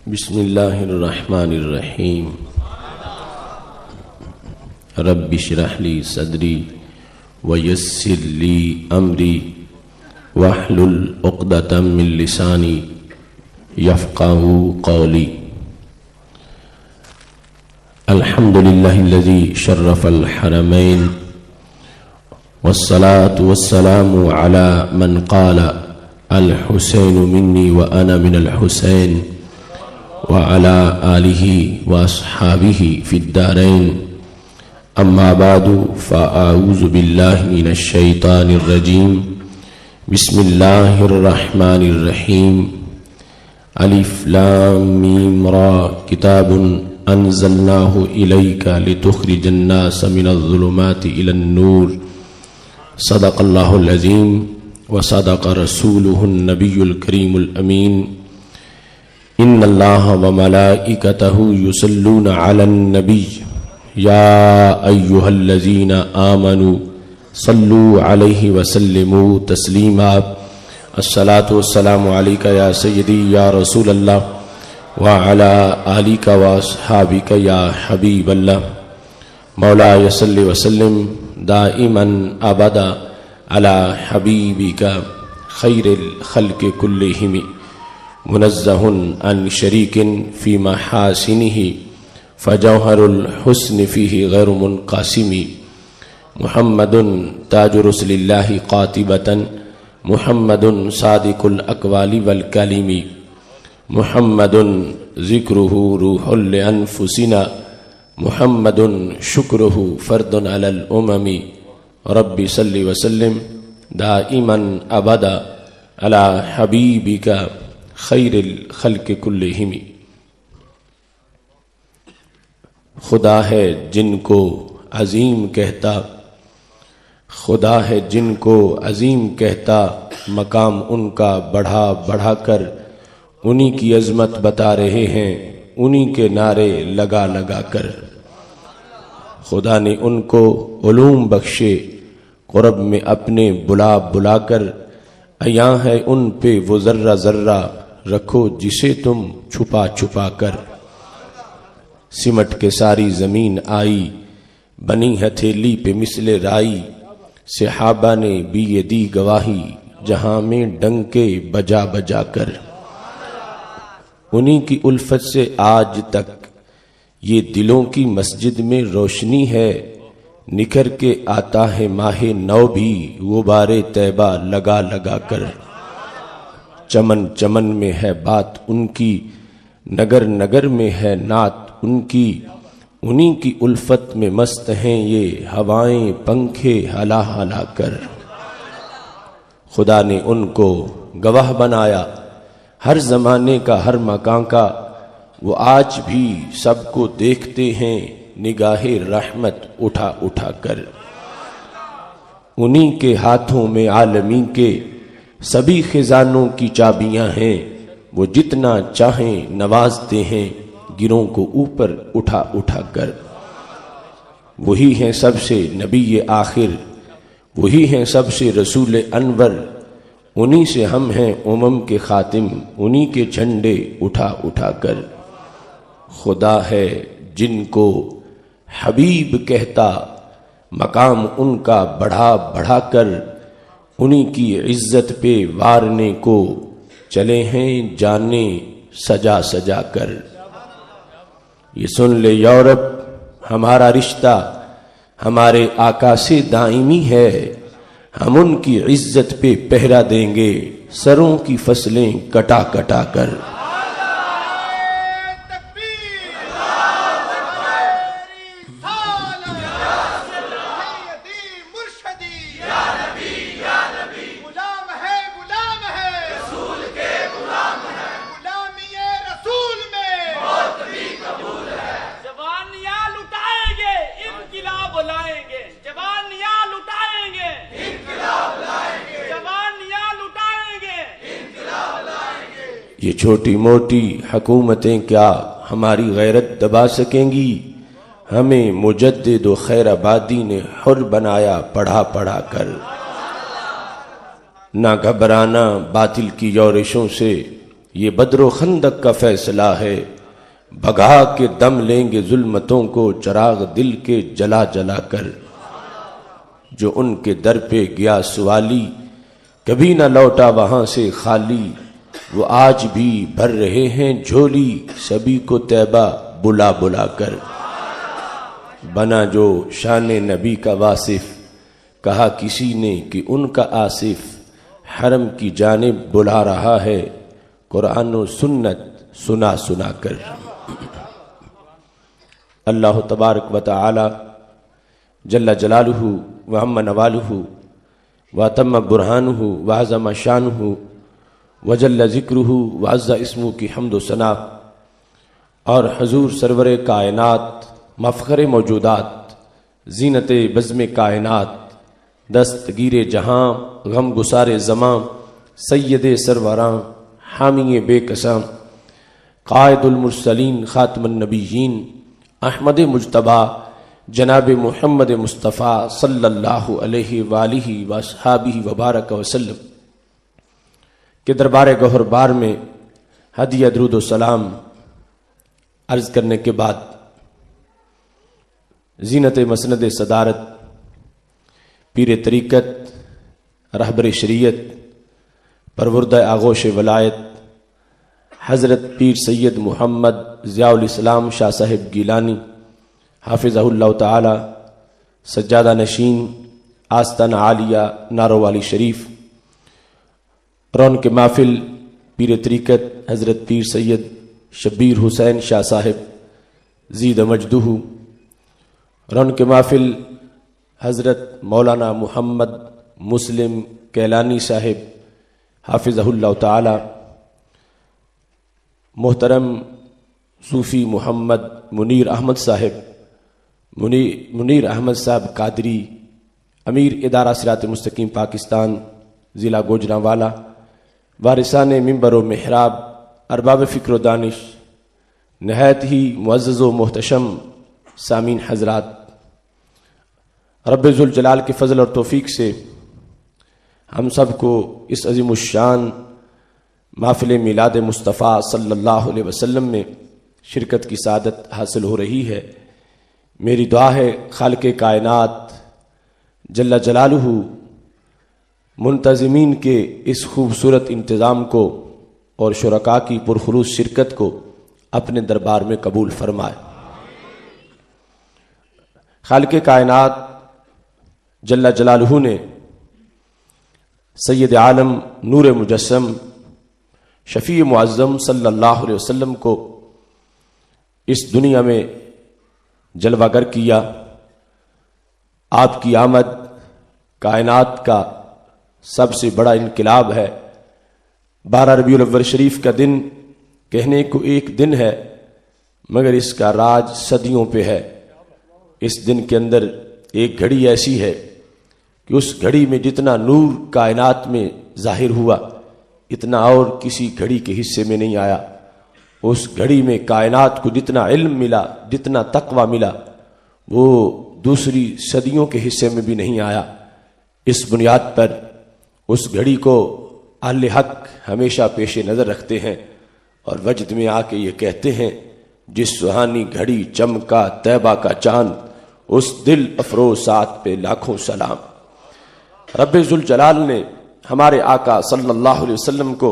بسم اللہ الرحمن الرحیم رب اشرح لی صدری ویسر لی امری واحلل عقدۃ من لسانی یفقہوا قولی. الحمد للہ الذی شرف الحرمین والصلاة والسلام على من قال الحسین منی وانا من الحسین وعلى آلہ واصحابہ فی الدارین. اما بعد فاعوذ باللہ من الشیطان الرجیم. بسم اللہ الرحمن الرحیم. الف لام میم را کتاب انزلناہ الیک لتخرج الناس من الظلمات الى النور. صدق اللہ العظیم وصدق رسولہ النبی الکریم الامین. ان اللہ وملائکتہ یصلون علی النبی یا ایہا الذین آمنوا صلوا علیہ وسلموا تسلیما. الصلاة والسلام علیک یا سیدی یا رسول اللہ وعلی آلک واصحابک یا حبیب اللہ. مولاي صل وسلم دائما ابدا علی حبیبک خیر الخلق کلہم منزہ عن شریک فی محاسنہ فجوہر الحسن فیہ غیر منقسم. محمد تاج رسل اللہ قاطبۃ محمد صادق الاقوال والکلم. محمد ذکرہ روح لانفسنا محمد شکرہ فرد علی الامم. رب صل وسلم دائما ابدا علی حبیبک خیر الخلق کلہم. خدا ہے جن کو عظیم کہتا، خدا ہے جن کو عظیم کہتا، مقام ان کا بڑھا بڑھا کر انہی کی عظمت بتا رہے ہیں انہی کے نعرے لگا لگا کر. خدا نے ان کو علوم بخشے قرب میں اپنے بلا بلا کر. عیاں ہے ان پہ وہ ذرہ ذرہ رکھو جسے تم چھپا چھپا کر. سمٹ کے ساری زمین آئی بنی ہتھیلی پہ مثل رائی. صحابہ نے بھی یہ دی گواہی جہاں میں ڈنکے بجا بجا کر. انہی کی الفت سے آج تک یہ دلوں کی مسجد میں روشنی ہے. نکھر کے آتا ہے ماہ نو بھی غبار طیبہ لگا لگا کر. چمن چمن میں ہے بات ان کی، نگر نگر میں ہے نعت ان کی. انہی کی الفت میں مست ہیں یہ ہوائیں پنکھے ہلا ہلا کر. خدا نے ان کو گواہ بنایا ہر زمانے کا ہر مکان کا. وہ آج بھی سب کو دیکھتے ہیں نگاہ رحمت اٹھا اٹھا کر. انہی کے ہاتھوں میں عالمی کے سبھی خزانوں کی چابیاں ہیں. وہ جتنا چاہیں نوازتے ہیں گروں کو اوپر اٹھا اٹھا کر. وہی ہیں سب سے نبی آخر، وہی ہیں سب سے رسول انور. انہی سے ہم ہیں امم کے خاتم، انہی کے جھنڈے اٹھا اٹھا کر. خدا ہے جن کو حبیب کہتا، مقام ان کا بڑھا بڑھا کر. انہی کی عزت پہ وارنے کو چلے ہیں جانے سجا سجا کر. یہ سن لے یورپ ہمارا رشتہ ہمارے آقا سے دائمی ہے. ہم ان کی عزت پہ پہرا دیں گے سروں کی فصلیں کٹا کٹا کر. یہ چھوٹی موٹی حکومتیں کیا ہماری غیرت دبا سکیں گی. ہمیں مجدد و خیر آبادی نے حر بنایا پڑھا پڑھا کر. نہ گھبرانا باطل کی یورشوں سے، یہ بدر و خندق کا فیصلہ ہے، بھگا کے دم لیں گے ظلمتوں کو چراغ دل کے جلا جلا کر۔ جو ان کے در پہ گیا سوالی کبھی نہ لوٹا وہاں سے خالی، وہ آج بھی بھر رہے ہیں جھولی سبھی کو طیبہ بلا بلا کر۔ بنا جو شان نبی کا واصف، کہا کسی نے کہ ان کا آصف، حرم کی جانب بلا رہا ہے قرآن و سنت سنا سنا کر۔ اللہ تبارک و تعالی جل جلالہ وعم نوالہ واتم برہانہ وعظم شانہ وجل ذکرہ وعز اسمہ کی حمد و ثنا، اور حضور سرور کائنات مفخر موجودات زینت بزم کائنات دستگیر جہاں غم گسار زماں سید سروراں حامی بے قسم قائد المرسلین خاتم النبیین احمد مجتبی جناب محمد مصطفیٰ صلی اللہ علیہ وآلہ وصحابہ وبارک وسلم کے دربار گوہر بار میں ہدیہ درود و سلام عرض کرنے کے بعد زینت مسند صدارت پیر طریقت رہبر شریعت پروردہ آغوش ولایت حضرت پیر سید محمد ضیاء الاسلام شاہ صاحب گیلانی حافظہ اللہ تعالی سجادہ نشین آستانہ عالیہ نارووالی شریف، رون کے محفل پیر طریقت حضرت پیر سید شبیر حسین شاہ صاحب زید مجدہ، رون کے محفل حضرت مولانا محمد مسلم کیلانی صاحب حافظہ اللہ تعالی، محترم صوفی محمد منیر احمد صاحب منیر احمد صاحب قادری، امیر ادارہ صراط مستقیم پاکستان ضلع گوجرانوالا، وارثان منبر و محراب، ارباب فکر و دانش، نہایت ہی معزز و محتشم سامعین حضرات، رب ذوالجلال کے فضل اور توفیق سے ہم سب کو اس عظیم الشان محفل میلاد مصطفیٰ صلی اللہ علیہ وسلم میں شرکت کی سعادت حاصل ہو رہی ہے۔ میری دعا ہے خالق کائنات جل جلالہ منتظمین کے اس خوبصورت انتظام کو اور شرکاء کی پرخلوص شرکت کو اپنے دربار میں قبول فرمائے۔ خالق کائنات جل جلالہ نے سید عالم نور مجسم شفیع معظم صلی اللہ علیہ وسلم کو اس دنیا میں جلوہ گر کیا۔ آپ کی آمد کائنات کا سب سے بڑا انقلاب ہے۔ 12 ربیع الاول شریف کا دن کہنے کو ایک دن ہے، مگر اس کا راج صدیوں پہ ہے۔ اس دن کے اندر ایک گھڑی ایسی ہے کہ اس گھڑی میں جتنا نور کائنات میں ظاہر ہوا اتنا اور کسی گھڑی کے حصے میں نہیں آیا۔ اس گھڑی میں کائنات کو جتنا علم ملا، جتنا تقوی ملا، وہ دوسری صدیوں کے حصے میں بھی نہیں آیا۔ اس بنیاد پر اس گھڑی کو اہل حق ہمیشہ پیش نظر رکھتے ہیں اور وجد میں آ کے یہ کہتے ہیں، جس سہانی گھڑی چمکا طیبہ کا چاند، اس دل افروز سات پہ لاکھوں سلام۔ رب ذوالجلال نے ہمارے آقا صلی اللہ علیہ وسلم کو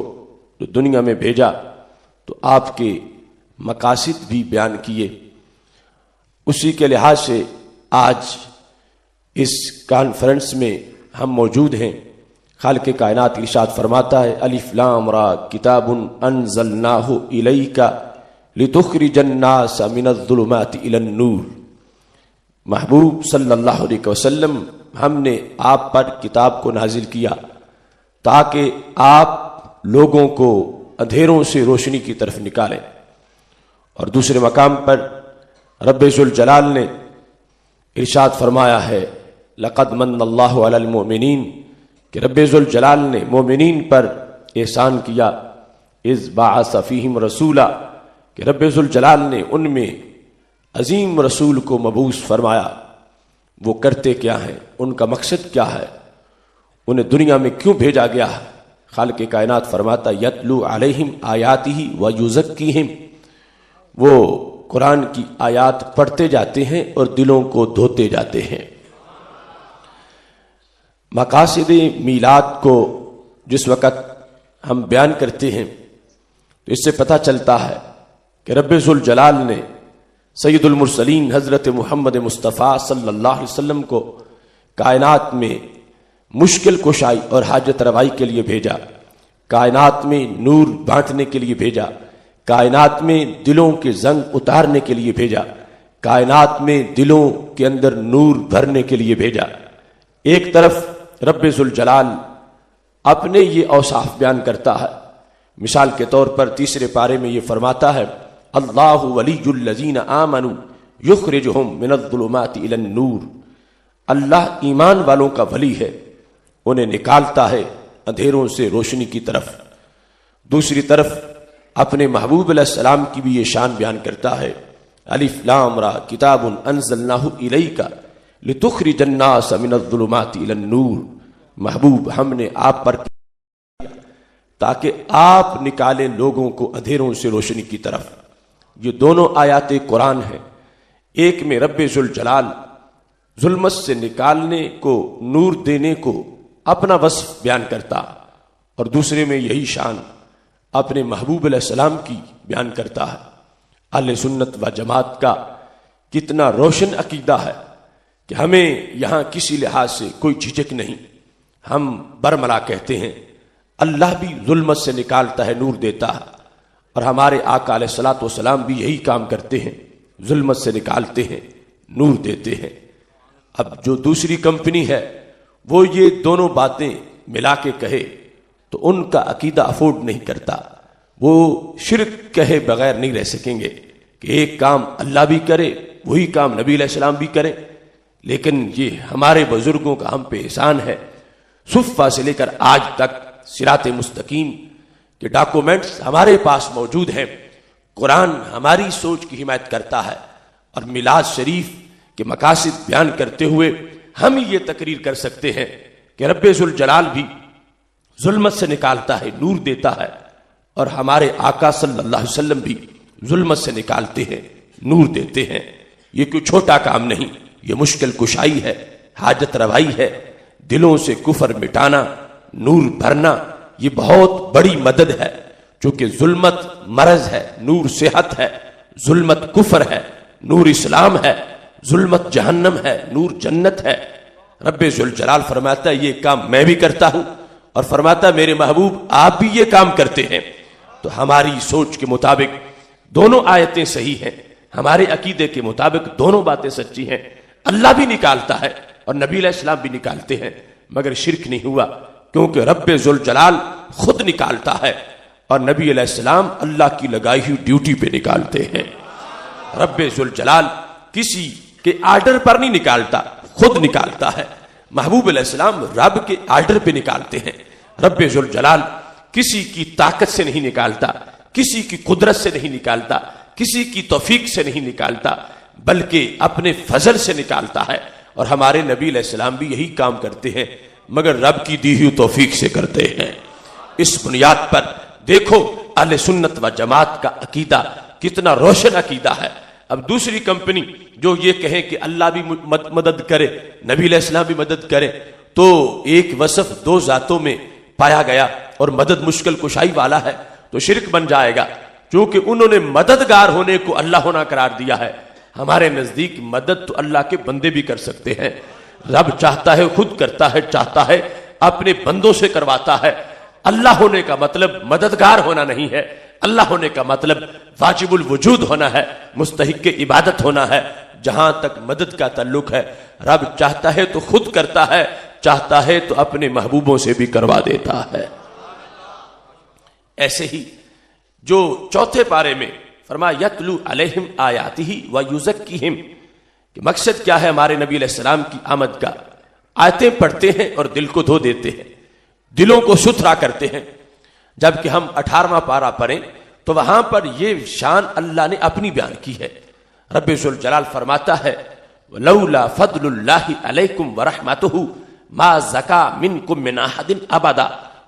جو دنیا میں بھیجا تو آپ کے مقاصد بھی بیان کیے۔ اسی کے لحاظ سے آج اس کانفرنس میں ہم موجود ہیں۔ خالق کائنات ارشاد فرماتا ہے، الف لام را کتاب انزلناہ الیک لتخرج الناس من الظلمات الی النور۔ محبوب صلی اللہ علیہ وسلم، ہم نے آپ پر کتاب کو نازل کیا تاکہ آپ لوگوں کو اندھیروں سے روشنی کی طرف نکالیں۔ اور دوسرے مقام پر رب ذوالجلال نے ارشاد فرمایا ہے، لقد من اللہ علی المؤمنین، کہ رب ذوالجلال نے مومنین پر احسان کیا، اذ بعث فیہم رسولا، کہ رب ذوالجلال نے ان میں عظیم رسول کو مبعوث فرمایا۔ وہ کرتے کیا ہیں، ان کا مقصد کیا ہے، انہیں دنیا میں کیوں بھیجا گیا ہے؟ خالق کائنات فرماتا یتلو علیہم آیاتہ و یزکیہم، وہ قرآن کی آیات پڑھتے جاتے ہیں اور دلوں کو دھوتے جاتے ہیں۔ مقاصد میلاد کو جس وقت ہم بیان کرتے ہیں تو اس سے پتہ چلتا ہے کہ رب ذوالجلال نے سید المرسلین حضرت محمد مصطفیٰ صلی اللہ علیہ وسلم کو کائنات میں مشکل کشائی اور حاجت روائی کے لیے بھیجا، کائنات میں نور بانٹنے کے لیے بھیجا، کائنات میں دلوں کے زنگ اتارنے کے لیے بھیجا، کائنات میں دلوں کے اندر نور بھرنے کے لیے بھیجا۔ ایک طرف رب ذوالجلال اپنے یہ اوصاف بیان کرتا ہے، مثال کے طور پر تیسرے پارے میں یہ فرماتا ہے اللہ ولی الذین آمنوا یخرجہم من الظلمات الی النور، اللہ ایمان والوں کا ولی ہے، انہیں نکالتا ہے اندھیروں سے روشنی کی طرف۔ دوسری طرف اپنے محبوب علیہ السلام کی بھی یہ شان بیان کرتا ہے الف لام را کتاب انزلناہ الیک لتخرج الناس من الظلمات الی النور، محبوب ہم نے آپ پر تاکہ آپ نکالیں لوگوں کو اندھیروں سے روشنی کی طرف۔ یہ دونوں آیات قرآن ہیں، ایک میں رب ذوالجلال ظلمت سے نکالنے کو، نور دینے کو اپنا وصف بیان کرتا، اور دوسرے میں یہی شان اپنے محبوب علیہ السلام کی بیان کرتا ہے۔ اہل سنت و جماعت کا کتنا روشن عقیدہ ہے کہ ہمیں یہاں کسی لحاظ سے کوئی جھجک نہیں، ہم برملا کہتے ہیں اللہ بھی ظلمت سے نکالتا ہے، نور دیتا ہے، اور ہمارے آقا علیہ الصلوۃ والسلام بھی یہی کام کرتے ہیں، ظلمت سے نکالتے ہیں، نور دیتے ہیں۔ اب جو دوسری کمپنی ہے وہ یہ دونوں باتیں ملا کے کہے تو ان کا عقیدہ افورڈ نہیں کرتا، وہ شرک کہے بغیر نہیں رہ سکیں گے کہ ایک کام اللہ بھی کرے، وہی کام نبی علیہ السلام بھی کرے۔ لیکن یہ ہمارے بزرگوں کا ہم پہ احسان ہے، صفہ سے لے کر آج تک صراط مستقیم کے ڈاکومنٹس ہمارے پاس موجود ہیں، قرآن ہماری سوچ کی حمایت کرتا ہے، اور میلاد شریف کے مقاصد بیان کرتے ہوئے ہم یہ تقریر کر سکتے ہیں کہ رب ذوالجلال بھی ظلمت سے نکالتا ہے، نور دیتا ہے، اور ہمارے آقا صلی اللہ علیہ وسلم بھی ظلمت سے نکالتے ہیں، نور دیتے ہیں۔ یہ کوئی چھوٹا کام نہیں، یہ مشکل کشائی ہے، حاجت روائی ہے، دلوں سے کفر مٹانا، نور بھرنا، یہ بہت بڑی مدد ہے، چونکہ ظلمت مرض ہے، نور صحت ہے، ظلمت کفر ہے، نور اسلام ہے، ظلمت جہنم ہے، نور جنت ہے۔ رب ذوالجلال فرماتا ہے یہ کام میں بھی کرتا ہوں، اور فرماتا ہے میرے محبوب آپ بھی یہ کام کرتے ہیں۔ تو ہماری سوچ کے مطابق دونوں آیتیں صحیح ہیں، ہمارے عقیدے کے مطابق دونوں باتیں سچی ہیں، اللہ بھی نکالتا ہے اور نبی علیہ السلام بھی نکالتے ہیں، مگر شرک نہیں ہوا، کیونکہ رب ذوالجلال خود نکالتا ہے اور نبی علیہ السلام اللہ کی لگائی ہوئی ڈیوٹی پہ نکالتے ہیں۔ رب ذوالجلال کسی کے آرڈر پر نہیں نکالتا، خود نکالتا ہے۔ محبوب علیہ السلام رب کے آرڈر پہ نکالتے ہیں۔ رب ذوالجلال کسی کی طاقت سے نہیں نکالتا، کسی کی قدرت سے نہیں نکالتا، کسی کی توفیق سے نہیں نکالتا، بلکہ اپنے فضل سے نکالتا ہے، اور ہمارے نبی علیہ السلام بھی یہی کام کرتے ہیں، مگر رب کی دی ہوئی توفیق سے کرتے ہیں۔ اس بنیاد پر دیکھو اہل سنت و جماعت کا عقیدہ کتنا روشن عقیدہ ہے۔ اب دوسری کمپنی جو یہ کہیں کہ اللہ بھی مدد کرے، نبی علیہ السلام بھی مدد کرے، تو ایک وصف دو ذاتوں میں پایا گیا اور مدد مشکل کشائی والا ہے تو شرک بن جائے گا، کیونکہ انہوں نے مددگار ہونے کو اللہ ہونا قرار دیا ہے۔ ہمارے نزدیک مدد تو اللہ کے بندے بھی کر سکتے ہیں، رب چاہتا ہے خود کرتا ہے، چاہتا ہے اپنے بندوں سے کرواتا ہے۔ اللہ ہونے کا مطلب مددگار ہونا نہیں ہے، اللہ ہونے کا مطلب واجب الوجود ہونا ہے، مستحق عبادت ہونا ہے۔ جہاں تک مدد کا تعلق ہے، رب چاہتا ہے تو خود کرتا ہے، چاہتا ہے تو اپنے محبوبوں سے بھی کروا دیتا ہے۔ ایسے ہی جو چوتھے پارے میں فرمایا یتلو علیہم آیاتہ ویزکیہم، کہ مقصد کیا ہے ہمارے نبی علیہ السلام کی آمد کا؟ آیتیں پڑھتے ہیں اور دل کو دھو دیتے ہیں، دلوں کو ستھرا کرتے ہیں۔ جبکہ ہم 18واں پارہ پڑھیں تو وہاں پر یہ شان اللہ نے اپنی بیان کی ہے۔ رب ذوالجلال فرماتا ہے لولا فضل اللہ علیکم ورحمتہ ما زکا منکم من احد ابدا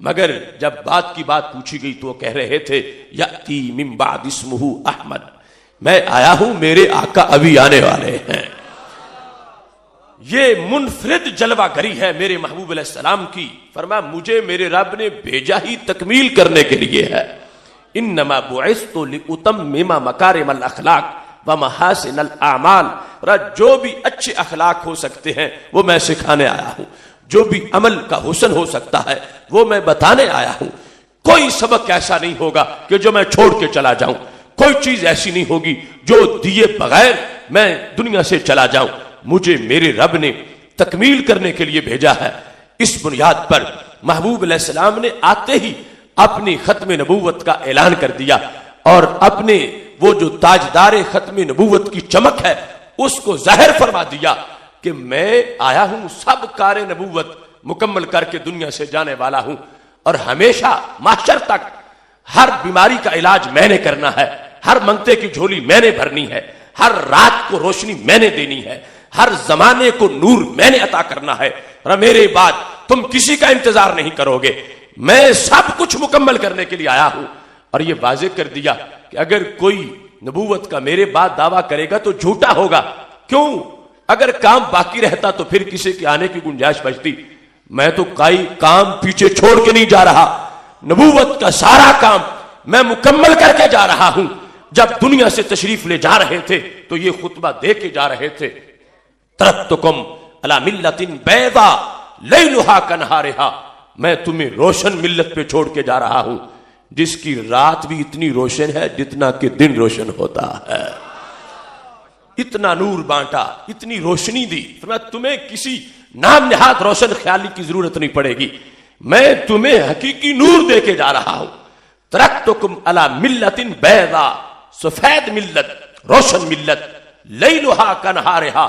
مگر جب بات کی بات پوچھی گئی تو وہ کہہ رہے تھے یاتی من بعد اسمہ احمد، میں آیا ہوں، میرے آقا ابھی آنے والے ہیں۔ یہ منفرد جلوہ گری ہے میرے محبوب علیہ السلام کی۔ فرمایا مجھے میرے رب نے بھیجا ہی تکمیل کرنے کے لیے ہے۔ انما بعثت لاتمم مکارم الاخلاق ومحاسن الاعمال، جو بھی اچھے اخلاق ہو سکتے ہیں وہ میں سکھانے آیا ہوں، جو بھی عمل کا حسن ہو سکتا ہے وہ میں بتانے آیا ہوں۔ کوئی سبق ایسا نہیں ہوگا کہ جو میں چھوڑ کے چلا جاؤں، کوئی چیز ایسی نہیں ہوگی جو دیے بغیر میں دنیا سے چلا جاؤں۔ مجھے میرے رب نے تکمیل کرنے کے لیے بھیجا ہے۔ اس بنیاد پر محبوب علیہ السلام نے آتے ہی اپنی ختم نبوت کا اعلان کر دیا، اور اپنے وہ جو تاجدار ختم نبوت کی چمک ہے اس کو ظاہر فرما دیا کہ میں آیا ہوں، سب کار نبوت مکمل کر کے دنیا سے جانے والا ہوں، اور ہمیشہ محشر تک ہر بیماری کا علاج میں نے کرنا ہے، ہر منگتے کی جھولی میں نے بھرنی ہے، ہر رات کو روشنی میں نے دینی ہے، ہر زمانے کو نور میں نے عطا کرنا ہے، اور میرے بعد تم کسی کا انتظار نہیں کرو گے، میں سب کچھ مکمل کرنے کے لیے آیا ہوں۔ اور یہ واضح کر دیا کہ اگر کوئی نبوت کا میرے بعد دعویٰ کرے گا تو جھوٹا ہوگا۔ کیوں؟ اگر کام باقی رہتا تو پھر کسی کے آنے کی گنجائش بچتی۔ میں تو کوئی کام پیچھے چھوڑ کے نہیں جا رہا، نبوت کا سارا کام میں مکمل کر کے جا رہا ہوں۔ جب دنیا سے تشریف لے جا رہے تھے تو یہ خطبہ دے کے جا رہے تھے، ترکتکم علی ملت بیضاء لیلھا کنہارھا، میں تمہیں روشن ملت پہ چھوڑ کے جا رہا ہوں جس کی رات بھی اتنی روشن ہے جتنا کہ دن روشن ہوتا ہے۔ اتنا نور بانٹا، اتنی روشنی دی، فرمایا تمہیں کسی نام نہاد روشن خیالی کی ضرورت نہیں پڑے گی، میں تمہیں حقیقی نور دے کے جا رہا ہوں۔ ترکتکم علی ملت بیضاء، سفید ملت، روشن ملت، لیلھا کنہارھا،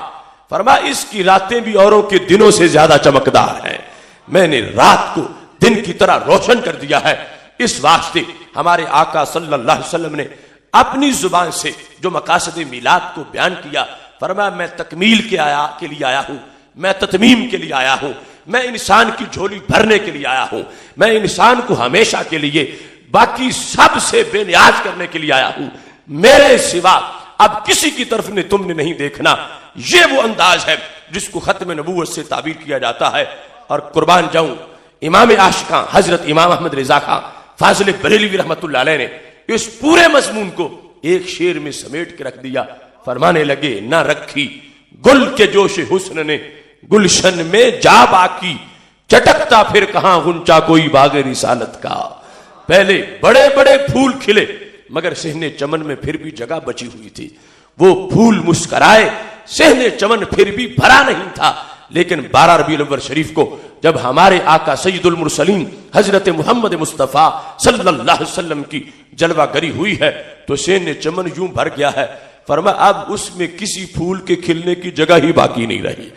فرمایا اس کی راتیں بھی اوروں کے دنوں سے زیادہ چمکدار ہیں، میں نے رات کو دن کی طرح روشن کر دیا ہے۔ اس واسطے ہمارے آقا صلی اللہ علیہ وسلم نے اپنی زبان سے جو مقاصد میلاد کو بیان کیا، فرمایا میں تکمیل کے لیے آیا ہوں، میں تتمیم کے لیے آیا ہوں، میں انسان کی جھولی بھرنے کے لیے آیا ہوں، میں انسان کو ہمیشہ کے لیے باقی سب سے بے نیاز کرنے کے لیے آیا ہوں، میرے سوا اب کسی کی طرف نے تم نے نہیں دیکھنا۔ یہ وہ انداز ہے جس کو ختم نبوت سے تعبیر کیا جاتا ہے۔ اور قربان جاؤں امام عاشقاں حضرت امام احمد رضا خان فاضل بریلوی رحمت اللہ علیہ نے اس پورے مضمون کو ایک شعر میں سمیٹ کے رکھ دیا۔ فرمانے لگے نہ رکھی گل کے جوش حسن نے گلشن میں جا باقی، چٹکتا پھر کہاں غنچہ کوئی باغ رسالت کا۔ پہلے بڑے بڑے پھول کھلے مگر صحن چمن میں پھر بھی جگہ بچی ہوئی تھی، وہ پھول مسکرائے صحن چمن پھر بھی بھرا نہیں تھا۔ لیکن 12 ربیع الاول شریف کو جب ہمارے آقا سید المرسلین حضرت محمد مصطفیٰ صلی اللہ علیہ وسلم کی جلوہ گری ہوئی ہے تو صحن چمن یوں بھر گیا ہے، فرمایا اب اس میں کسی پھول کے کھلنے کی جگہ ہی باقی نہیں رہی۔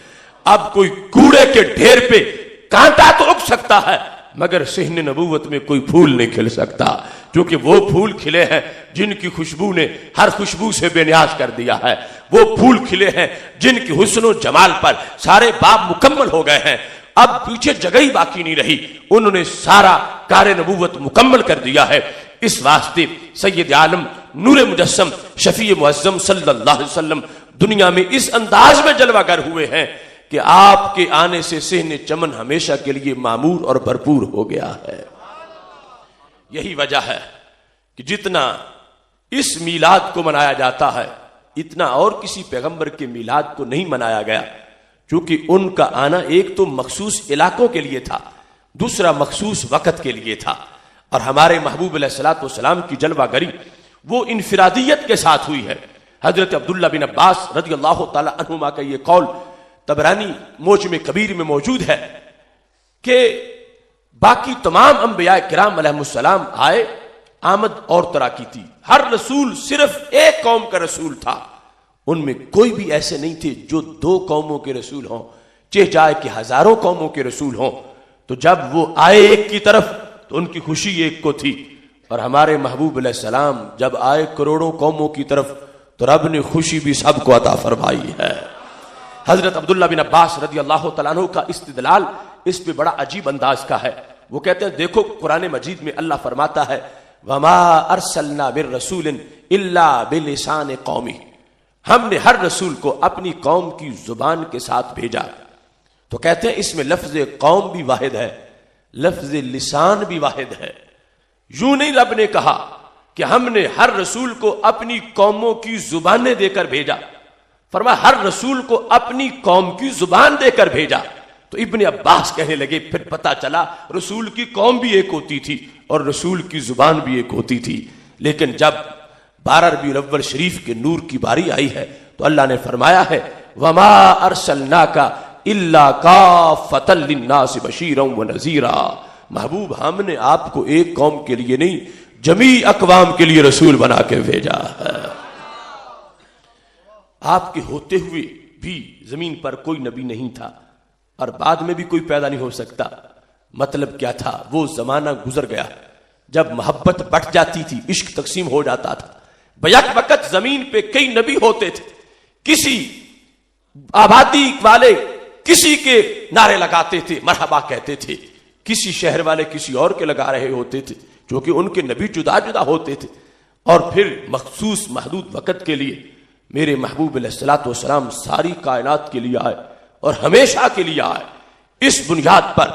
اب کوئی کوڑے کے ڈھیر پہ کانٹا تو اگ سکتا ہے مگر صحن نبوت میں کوئی پھول نہیں کھل سکتا، کیونکہ وہ پھول کھلے ہیں جن کی خوشبو نے ہر خوشبو سے بے نیاز کر دیا ہے، وہ پھول کھلے ہیں جن کی حسن و جمال پر سارے باب مکمل ہو گئے ہیں، اب پیچھے جگہ ہی باقی نہیں رہی، انہوں نے سارا کار نبوت مکمل کر دیا ہے۔ اس واسطے سید عالم نور مجسم شفیع معظم صلی اللہ علیہ وسلم دنیا میں اس انداز میں جلوہ گر ہوئے ہیں کہ آپ کے آنے سے صحن چمن ہمیشہ کے لیے معمور اور بھرپور ہو گیا ہے۔ یہی وجہ ہے کہ جتنا اس میلاد کو منایا جاتا ہے اتنا اور کسی پیغمبر کے میلاد کو نہیں منایا گیا، چونکہ ان کا آنا ایک تو مخصوص علاقوں کے لیے تھا، دوسرا مخصوص وقت کے لیے تھا، اور ہمارے محبوب علیہ الصلوۃ والسلام کی جلوہ گری وہ انفرادیت کے ساتھ ہوئی ہے۔ حضرت عبداللہ بن عباس رضی اللہ تعالی عنہما کا یہ قول طبرانی معجم کبیر میں موجود ہے کہ باقی تمام انبیاء کرام علیہ السلام آئے، آمد اور طرح کی تھی، ہر رسول صرف ایک قوم کا رسول تھا، ان میں کوئی بھی ایسے نہیں تھے جو 2 قوموں کے رسول ہوں، چہ جائے کہ ہزاروں قوموں کے رسول ہوں۔ تو جب وہ آئے ایک کی طرف تو ان کی خوشی ایک کو تھی، اور ہمارے محبوب علیہ السلام جب آئے کروڑوں قوموں کی طرف تو رب نے خوشی بھی سب کو عطا فرمائی ہے۔ حضرت عبداللہ بن عباس رضی اللہ تعالیٰ عنہ کا استدلال اس پہ بڑا عجیب انداز کا ہے۔ وہ کہتے ہیں دیکھو قرآن مجید میں اللہ فرماتا ہے وما ارسلنا بالرسول الا بلسان قومی، ہم نے ہر رسول کو اپنی قوم کی زبان کے ساتھ بھیجا. تو کہتے ہیں اس میں لفظ قوم بھی واحد ہے، لفظ لسان بھی واحد ہے. یوں نہیں رب نے کہا کہ ہم نے ہر رسول کو اپنی قوموں کی زبانیں دے کر بھیجا، فرمایا ہر رسول کو اپنی قوم کی زبان دے کر بھیجا. تو ابن عباس کہنے لگے پھر پتا چلا رسول کی قوم بھی ایک ہوتی تھی اور رسول کی زبان بھی ایک ہوتی تھی. لیکن جب 12 ربیع الاول شریف کے نور کی باری آئی ہے تو اللہ نے فرمایا ہے وما ارسلناک الا کافۃ للناس بشیرا ونذیرا، محبوب ہم نے آپ کو ایک قوم کے لیے نہیں جمیع اقوام کے لیے رسول بنا کے بھیجا ہے. آپ کے ہوتے ہوئے بھی زمین پر کوئی نبی نہیں تھا اور بعد میں بھی کوئی پیدا نہیں ہو سکتا. مطلب کیا تھا؟ وہ زمانہ گزر گیا جب محبت بٹ جاتی تھی، عشق تقسیم ہو جاتا تھا. بیک وقت زمین پہ کئی نبی ہوتے تھے، کسی آبادی والے کسی کے نعرے لگاتے تھے، مرحبا کہتے تھے، کسی شہر والے کسی اور کے لگا رہے ہوتے تھے، کیونکہ ان کے نبی جدا جدا ہوتے تھے. اور پھر مخصوص محدود وقت کے لیے میرے محبوب علیہ الصلوۃ والسلام ساری کائنات کے لیے آئے اور ہمیشہ کے لیے آئے. اس بنیاد پر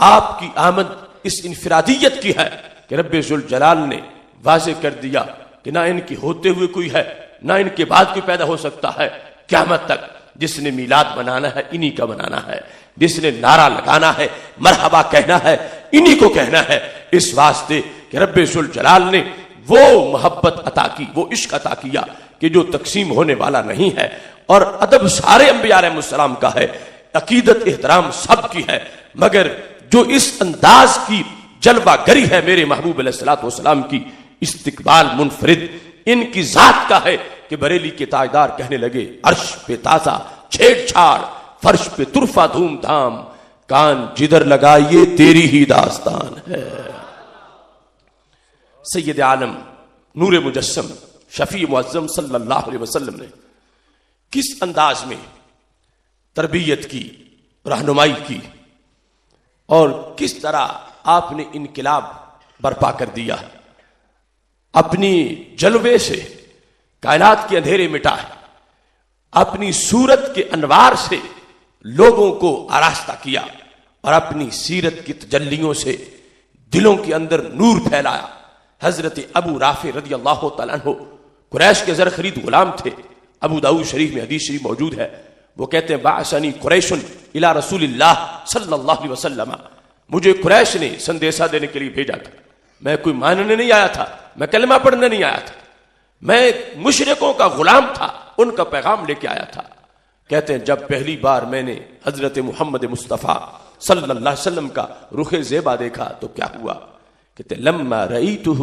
آپ کی آمد اس انفرادیت کی ہے کہ رب ذوالجلال نے واضح کر دیا کہ نہ ان کی ہوتے ہوئے کوئی ہے، نہ ان کے بعد کوئی پیدا ہو سکتا ہے. قیامت تک جس نے میلاد منانا ہے انہی کا منانا ہے، جس نے نعرہ لگانا ہے، مرحبا کہنا ہے، انہی کو کہنا ہے. اس واسطے کہ رب ذوالجلال نے وہ محبت عطا کی، وہ عشق عطا کیا کہ جو تقسیم ہونے والا نہیں ہے. اور ادب سارے انبیاء علیہ السلام کا ہے، عقیدت احترام سب کی ہے، مگر جو اس انداز کی جلوہ گری ہے میرے محبوب علیہ الصلوۃ والسلام کی، استقبال منفرد ان کی ذات کا ہے کہ بریلی کے تاجدار کہنے لگے عرش پہ تازہ چھیڑ چھاڑ، فرش پہ طرفہ دھوم دھام، کان جدھر لگائیے تیری ہی داستان ہے. سید عالم نور مجسم شفیع معظم صلی اللہ علیہ وسلم نے کس انداز میں تربیت کی، رہنمائی کی، اور کس طرح آپ نے انقلاب برپا کر دیا. اپنی جلوے سے کائنات کے اندھیرے مٹائے، اپنی صورت کے انوار سے لوگوں کو آراستہ کیا اور اپنی سیرت کی تجلیوں سے دلوں کے اندر نور پھیلایا. حضرت ابو رافع رضی اللہ تعالیٰ عنہ قریش کے زر خرید غلام تھے. ابو داؤد شریف میں حدیث شریف موجود ہے، وہ کہتے ہیں بعثنی قریش الی رسول اللہ صلی اللہ علیہ وسلم، مجھے قریش نے سندیسہ دینے کے لیے بھیجا تھا. میں کوئی ماننے نہیں آیا تھا، میں کلمہ پڑھنے نہیں آیا تھا، میں مشرکوں کا غلام تھا، ان کا پیغام لے کے آیا تھا. کہتے ہیں جب پہلی بار میں نے حضرت محمد مصطفیٰ صلی اللہ علیہ وسلم کا رخ زیبا دیکھا تو کیا ہوا؟ کہتے ہیں لما رأیتہ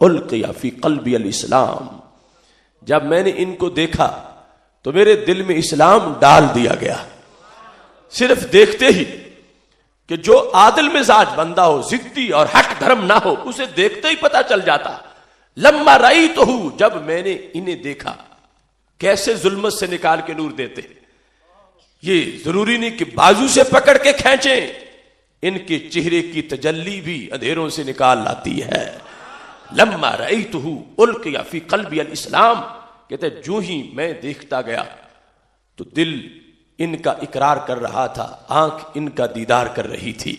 القی فی قلبی الاسلام، جب میں نے ان کو دیکھا تو میرے دل میں اسلام ڈال دیا گیا. صرف دیکھتے ہی کہ جو عادل مزاج بندہ ہو، ضدی اور حق دھرم نہ ہو، اسے دیکھتے ہی پتہ چل جاتا. لما رأیتہ، جب میں نے انہیں دیکھا. کیسے ظلمت سے نکال کے نور دیتے، یہ ضروری نہیں کہ بازو سے پکڑ کے کھینچیں، ان کے چہرے کی تجلی بھی اندھیروں سے نکال لاتی ہے. لما رأیتہ القی فی قلبی الاسلام، کہتے جو ہی میں دیکھتا گیا تو دل ان کا اقرار کر رہا تھا، آنکھ ان کا دیدار کر رہی تھی.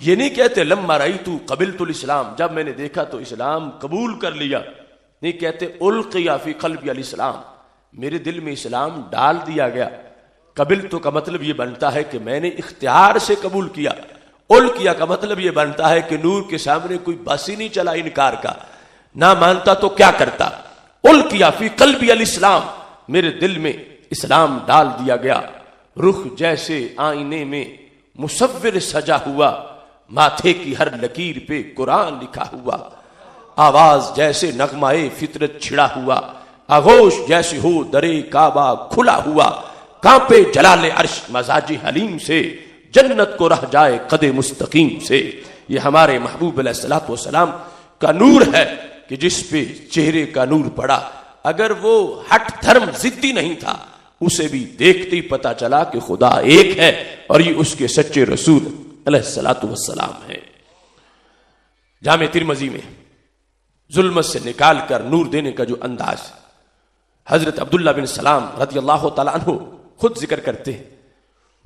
یہ نہیں کہتے لما رأیتہ قبلت الاسلام، جب میں نے دیکھا تو اسلام قبول کر لیا. نہیں کہتے القی فی قلبی الاسلام، میرے دل میں اسلام ڈال دیا گیا. قبلت کا مطلب یہ بنتا ہے کہ میں نے اختیار سے قبول کیا. القیا کا مطلب یہ بنتا ہے کہ نور کے سامنے کوئی بس ہی نہیں چلا انکار کا، نہ مانتا تو کیا کرتا. القیا فی قلبی الاسلام، میرے دل میں اسلام ڈال دیا گیا. رخ جیسے آئینے میں مصور سجا ہوا، ماتھے کی ہر لکیر پہ قرآن لکھا ہوا. آواز جیسے نغمہ فطرت چھڑا ہوا، آغوش جیسے ہو درے کعبہ کھلا ہوا. کانپے جلال عرش مزاج حلیم سے، جنت کو رہ جائے قد مستقیم سے. یہ ہمارے محبوب علیہ الصلوۃ والسلام کا نور ہے کہ جس پہ چہرے کا نور پڑا. اگر وہ ہٹ دھرم ضدی نہیں تھا، اسے بھی دیکھتے ہی پتا چلا کہ خدا ایک ہے اور یہ اس کے سچے رسول علیہ الصلوۃ والسلام ہے. جامع ترمذی میں ظلمت سے نکال کر نور دینے کا جو انداز حضرت عبداللہ بن سلام رضی اللہ تعالیٰ عنہ خود ذکر کرتے ہیں.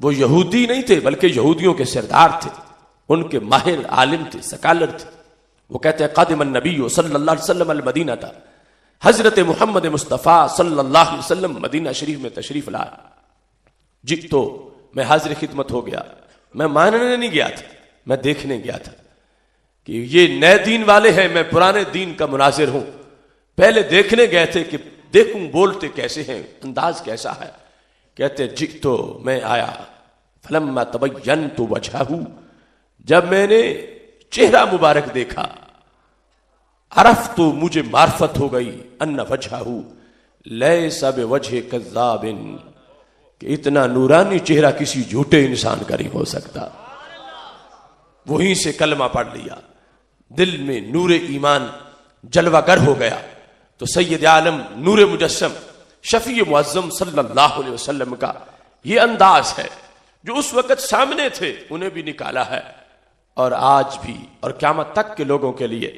وہ یہودی نہیں تھے بلکہ یہودیوں کے سردار تھے، ان کے ماہر عالم تھے، سکالر تھے. وہ کہتے ہیں قادم النبی صلی اللہ علیہ وسلم المدینہ تھا، حضرت محمد مصطفیٰ صلی اللہ علیہ وسلم مدینہ شریف میں تشریف لائے. جی تو میں حاضر خدمت ہو گیا. میں ماننے نہیں گیا تھا، میں دیکھنے گیا تھا کہ یہ نئے دین والے ہیں، میں پرانے دین کا مناظر ہوں. پہلے دیکھنے گئے تھے کہ دیکھوں بولتے کیسے ہیں، انداز کیسا ہے. کہتے جی تو میں آیا، فلما تبینت وجہہ، جب میں نے چہرہ مبارک دیکھا، عرفت تو مجھے معرفت ہو گئی، ان وجہہ لیس بوجہ کذاب، کہ اتنا نورانی چہرہ کسی جھوٹے انسان کا نہیں ہو سکتا. وہیں سے کلمہ پڑھ لیا، دل میں نور ایمان جلوہ گر ہو گیا. تو سید عالم نور مجسم شفیع معظم صلی اللہ علیہ وسلم کا یہ انداز ہے جو اس وقت سامنے تھے، انہیں بھی نکالا ہے اور آج بھی اور قیامت تک کے لوگوں کے لیے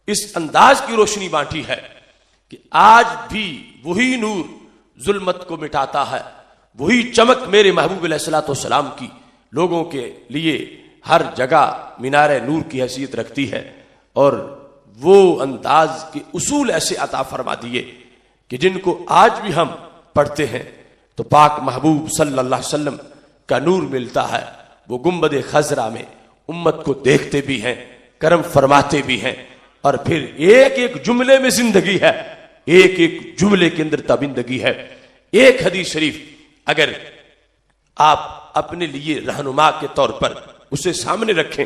اس انداز کی روشنی بانٹی ہے کہ آج بھی وہی نور ظلمت کو مٹاتا ہے، وہی چمک میرے محبوب علیہ الصلوۃ والسلام کی لوگوں کے لیے ہر جگہ مینار نور کی حیثیت رکھتی ہے. اور وہ انداز کے اصول ایسے عطا فرما دیے کہ جن کو آج بھی ہم پڑھتے ہیں تو پاک محبوب صلی اللہ علیہ وسلم کا نور ملتا ہے. وہ گنبد خضرا میں امت کو دیکھتے بھی ہیں، کرم فرماتے بھی ہیں، اور پھر ایک ایک جملے میں زندگی ہے، ایک ایک جملے کے اندر تابندگی ہے. ایک حدیث شریف اگر آپ اپنے لیے رہنما کے طور پر اسے سامنے رکھیں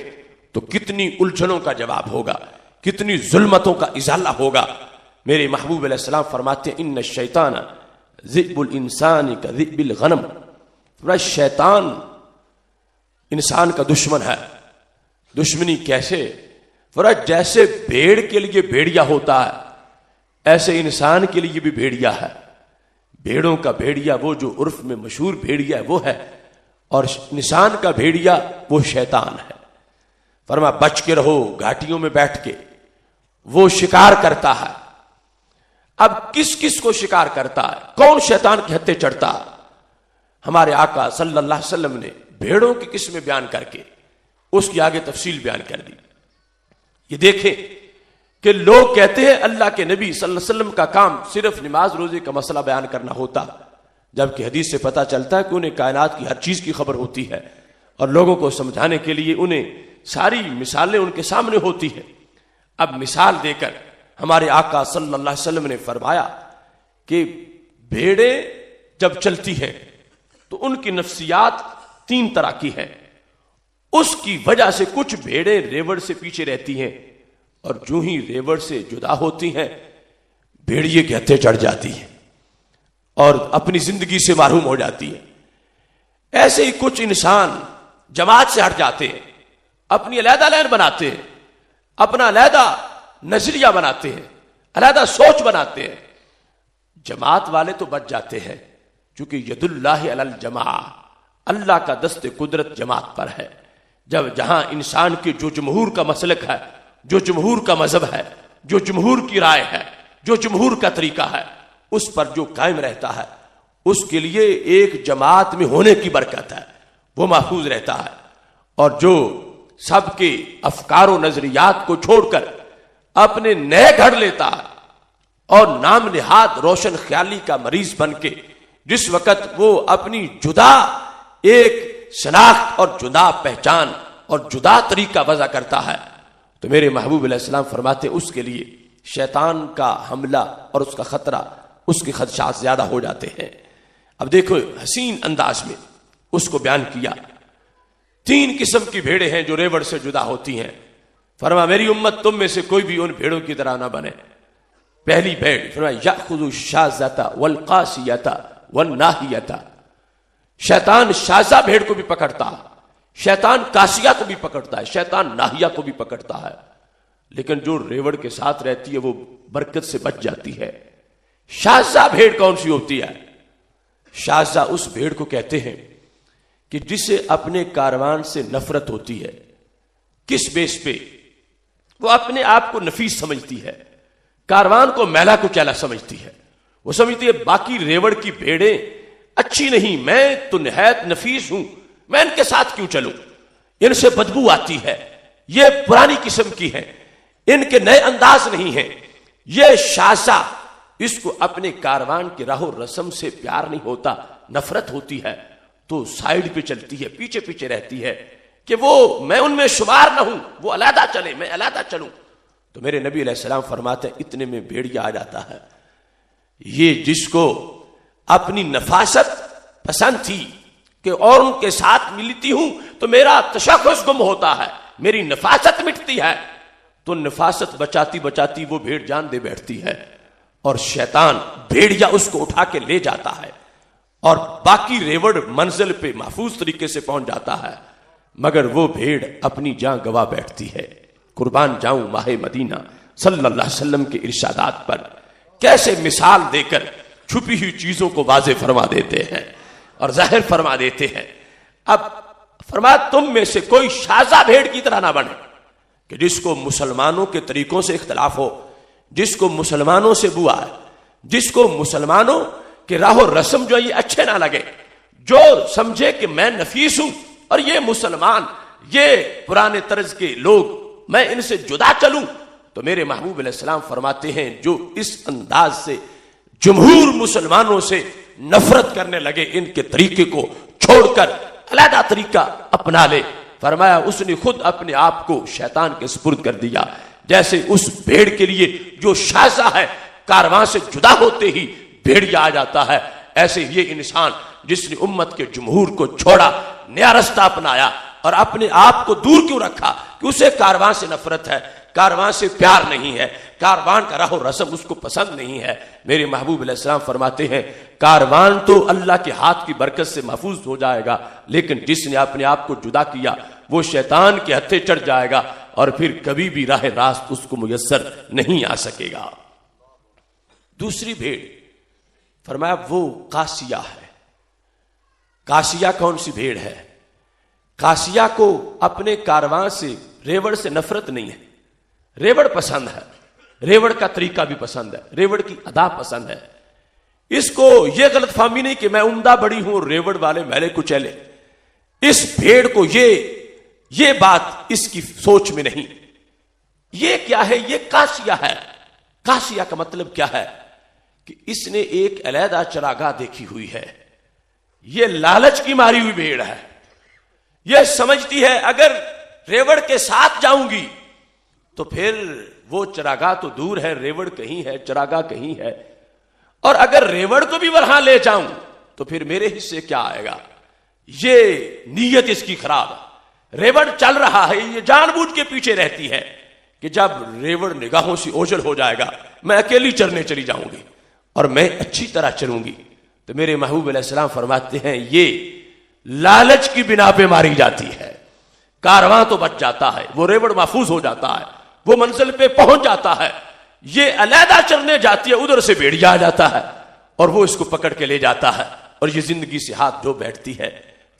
تو کتنی الجھنوں کا جواب ہوگا، کتنی ظلمتوں کا ازالہ ہوگا. میرے محبوب علیہ السلام فرماتے ہیں ان الشیطان ذئب الانسان کا ذئب الغنم، شیطان انسان کا دشمن ہے. دشمنی کیسے؟ جیسے بھیڑ کے لیے بھیڑیا ہوتا ہے ایسے انسان کے لیے بھی بھیڑیا ہے. بھیڑوں کا بھیڑیا وہ جو عرف میں مشہور بھیڑیا ہے وہ ہے، اور انسان کا بھیڑیا وہ شیطان ہے. فرما بچ کے رہو گھاٹیوں میں بیٹھ کے، وہ شکار کرتا ہے. اب کس کس کو شکار کرتا ہے؟ کون شیطان کی ہتھے چڑھتا ہے؟ ہمارے آقا صلی اللہ علیہ وسلم نے بھیڑوں کی قسمیں بیان کر کے اس کی آگے تفصیل بیان کر دی. یہ دیکھیں کہ لوگ کہتے ہیں اللہ کے نبی صلی اللہ علیہ وسلم کا کام صرف نماز روزے کا مسئلہ بیان کرنا ہوتا، جبکہ حدیث سے پتہ چلتا ہے کہ انہیں کائنات کی ہر چیز کی خبر ہوتی ہے اور لوگوں کو سمجھانے کے لیے انہیں ساری مثالیں ان کے سامنے ہوتی ہیں. اب مثال دے کر ہمارے آقا صلی اللہ علیہ وسلم نے فرمایا کہ بھیڑیں جب چلتی ہیں تو ان کی نفسیات 3 طرح کی ہیں. اس کی وجہ سے کچھ بھیڑیں ریوڑ سے پیچھے رہتی ہیں اور جو ہی ریوڑ سے جدا ہوتی ہیں بھیڑیے کے ہتھے چڑھ جاتی ہیں اور اپنی زندگی سے محروم ہو جاتی ہیں. ایسے ہی کچھ انسان جماعت سے ہٹ جاتے ہیں، اپنی علیحدہ لائن بناتے ہیں، اپنا علیحدہ نظریہ بناتے ہیں، علیحدہ سوچ بناتے ہیں. جماعت والے تو بچ جاتے ہیں کیونکہ ید اللہ علی الجماع، اللہ کا دست قدرت جماعت پر ہے. جب جہاں انسان کے جو جمہور کا مسلک ہے، جو جمہور کا مذہب ہے، جو جمہور کی رائے ہے، جو جمہور کا طریقہ ہے، اس پر جو قائم رہتا ہے اس کے لیے ایک جماعت میں ہونے کی برکت ہے، وہ محفوظ رہتا ہے. اور جو سب کے افکار و نظریات کو چھوڑ کر اپنے نئے گھڑ لیتا ہے اور نام نہاد روشن خیالی کا مریض بن کے جس وقت وہ اپنی جدا ایک شناخت اور جدا پہچان اور جدا طریقہ وضع کرتا ہے تو میرے محبوب علیہ السلام فرماتے اس کے لیے شیطان کا حملہ اور اس کا خطرہ، اس کے خدشات زیادہ ہو جاتے ہیں. اب دیکھو حسین انداز میں اس کو بیان کیا. 3 قسم کی بھیڑیں ہیں جو ریوڑ سے جدا ہوتی ہیں. فرما میری امت تم میں سے کوئی بھی ان بھیڑوں کی طرح نہ بنے. پہلی بھیڑ فرما یاخذ الشاذۃ والقاسیۃ والناہیۃ، شیطان شاذہ بھیڑ کو بھی پکڑتا ہے، شیطان قاسیہ کو بھی پکڑتا ہے، شیطان ناہیہ کو بھی پکڑتا ہے، لیکن جو ریوڑ کے ساتھ رہتی ہے وہ برکت سے بچ جاتی ہے. شاذہ بھیڑ کون سی ہوتی ہے؟ شاذہ اس بھیڑ کو کہتے ہیں کہ جسے اپنے کاروان سے نفرت ہوتی ہے. کس بیس پہ؟ وہ اپنے آپ کو نفیس سمجھتی ہے، کاروان کو میلا کچیلا سمجھتی ہے. وہ سمجھتی ہے باقی ریوڑ کی بھیڑیں اچھی نہیں، میں تو نہایت نفیس ہوں، میں ان کے ساتھ کیوں چلوں، ان سے بدبو آتی ہے، یہ پرانی قسم کی ہے، ان کے نئے انداز نہیں ہیں. یہ شازہ، اس کو اپنے کاروان کے راہ و رسم سے پیار نہیں ہوتا، نفرت ہوتی ہے، تو سائیڈ پہ چلتی ہے، پیچھے پیچھے رہتی ہے کہ وہ میں ان میں شمار نہ ہوں، وہ علیحدہ چلے میں علیحدہ چلوں. تو میرے نبی علیہ السلام فرماتے ہیں اتنے میں بھیڑیا آ جاتا ہے، یہ جس کو اپنی نفاست پسند تھی کہ اور ان کے ساتھ ملتی ہوں تو میرا تشخص گم ہوتا ہے، میری نفاست مٹتی ہے، تو نفاست بچاتی بچاتی وہ بھیڑ جان دے بیٹھتی ہے، اور شیطان بھیڑیا اس کو اٹھا کے لے جاتا ہے، اور باقی ریوڑ منزل پہ محفوظ طریقے سے پہنچ جاتا ہے، مگر وہ بھیڑ اپنی جان گوا بیٹھتی ہے. قربان جاؤں ماہ مدینہ صلی اللہ علیہ وسلم کے ارشادات پر، کیسے مثال دے کر چھپی ہوئی چیزوں کو واضح فرما دیتے ہیں اور ظاہر فرما دیتے ہیں. اب فرما تم میں سے کوئی شازہ بھیڑ کی طرح نہ بنے کہ جس کو مسلمانوں کے طریقوں سے اختلاف ہو، جس کو مسلمانوں سے بو آئے، جس کو مسلمانوں کے راہ و رسم جو یہ اچھے نہ لگے، جو سمجھے کہ میں نفیس ہوں اور یہ مسلمان، یہ پرانے طرز کے لوگ، میں ان سے جدا چلوں. تو میرے محبوب علیہ السلام فرماتے ہیں جو اس انداز سے جمہور مسلمانوں سے نفرت کرنے لگے، ان کے طریقے کو چھوڑ کر علیحدہ طریقہ اپنا لے، فرمایا اس نے خود اپنے آپ کو شیطان کے سپرد کر دیا. جیسے اس بھیڑ کے لیے جو شازہ ہے کارواں سے جدا ہوتے ہی بھیڑیا آ جاتا ہے، ایسے یہ انسان جس نے امت کے جمہور کو چھوڑا، نیا رستہ اپنایا اور اپنے آپ کو دور کیوں رکھا کہ اسے کارواں سے نفرت ہے، کارواں سے پیار نہیں ہے، کاروان کا راہ و رسم اس کو پسند نہیں ہے. میرے محبوب علیہ السلام فرماتے ہیں کاروان تو اللہ کے ہاتھ کی برکت سے محفوظ ہو جائے گا، لیکن جس نے اپنے آپ کو جدا کیا وہ شیطان کے ہتھے چڑھ جائے گا اور پھر کبھی بھی راہ راست اس کو میسر نہیں آ سکے گا. دوسری بھیڑ فرمایا وہ قاسیہ ہے. قاسیہ کون سی بھیڑ ہے؟ قاسیہ کو اپنے کارواں سے، ریوڑ سے نفرت نہیں ہے، ریوڑ پسند ہے، ریوڑ کا طریقہ بھی پسند ہے، ریوڑ کی ادا پسند ہے. اس کو یہ غلط فہمی نہیں کہ میں عمدہ بڑی ہوں اور ریوڑ والے میلے کچیلے. اس بھیڑ کو یہ بات اس کی سوچ میں نہیں. یہ کیا ہے؟ یہ قاسیہ ہے. قاسیہ کا مطلب کیا ہے؟ کہ اس نے ایک علیحدہ چراگاہ دیکھی ہوئی ہے. یہ لالچ کی ماری ہوئی بھیڑ ہے. یہ سمجھتی ہے اگر ریوڑ کے ساتھ جاؤں گی تو پھر وہ چراگاہ تو دور ہے، ریوڑ کہیں ہے، چراگاہ کہیں ہے، اور اگر ریوڑ کو بھی وہاں لے جاؤں تو پھر میرے حصے کیا آئے گا. یہ نیت اس کی خراب ہے. ریوڑ چل رہا ہے، یہ جان بوجھ کے پیچھے رہتی ہے کہ جب ریوڑ نگاہوں سے اوجھل ہو جائے گا میں اکیلی چرنے چلی جاؤں گی اور میں اچھی طرح چلوں گی. تو میرے محبوب علیہ السلام فرماتے ہیں یہ لالچ کی بنا پہ ماری جاتی ہے. کارواں تو بچ جاتا ہے، وہ ریوڑ محفوظ ہو جاتا ہے، وہ منزل پہ پہنچ جاتا ہے. یہ علیحدہ چرنے جاتی ہے، ادھر سے بھیڑیا آ جاتا ہے اور وہ اس کو پکڑ کے لے جاتا ہے اور یہ زندگی سے ہاتھ دھو بیٹھتی ہے.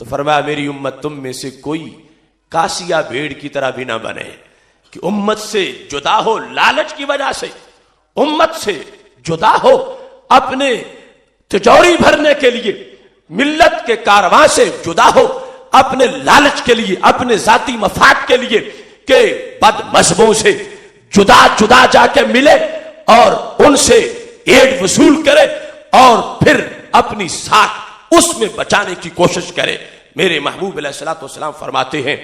تو فرمایا میری امت تم میں سے کوئی قاسیہ بھیڑ کی طرح بھی نہ بنے کہ امت سے جدا ہو، لالچ کی وجہ سے امت سے جدا ہو، اپنے تجوری بھرنے کے لیے ملت کے کارواں سے جدا ہو، اپنے لالچ کے لیے، اپنے ذاتی مفاد کے لیے کہ بد مذہبوں سے جدا جا کے ملے اور ان سے ایڈ وصول کرے اور پھر اپنی ساکھ اس میں بچانے کی کوشش کرے. میرے محبوب علیہ الصلوۃ والسلام فرماتے ہیں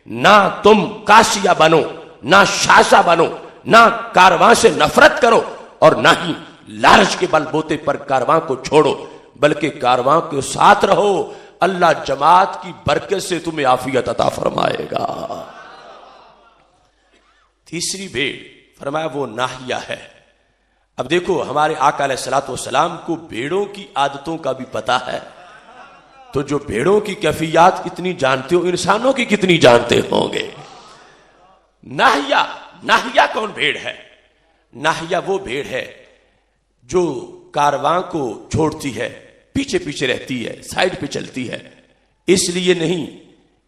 نہ تم قاسیہ بنو، نہ شازہ بنو، نہ کارواں سے نفرت کرو اور نہ ہی لالچ کے بل بوتے پر کارواں کو چھوڑو، بلکہ کارواں کے ساتھ رہو. اللہ جماعت کی برکت سے تمہیں عافیت عطا فرمائے گا. تیسری بھیڑ فرمایا وہ ناہیہ ہے. اب دیکھو ہمارے آقا علیہ الصلوۃ والسلام کو بھیڑوں کی عادتوں کا بھی پتا ہے، تو جو بھیڑوں کی کیفیات کتنی جانتے ہو، انسانوں کی کتنی جانتے ہوں گے. ناہیہ کون بھیڑ ہے؟ ناہیہ وہ بھیڑ ہے جو کارواں کو چھوڑتی ہے، پیچھے پیچھے رہتی ہے، سائیڈ پہ چلتی ہے. اس لیے نہیں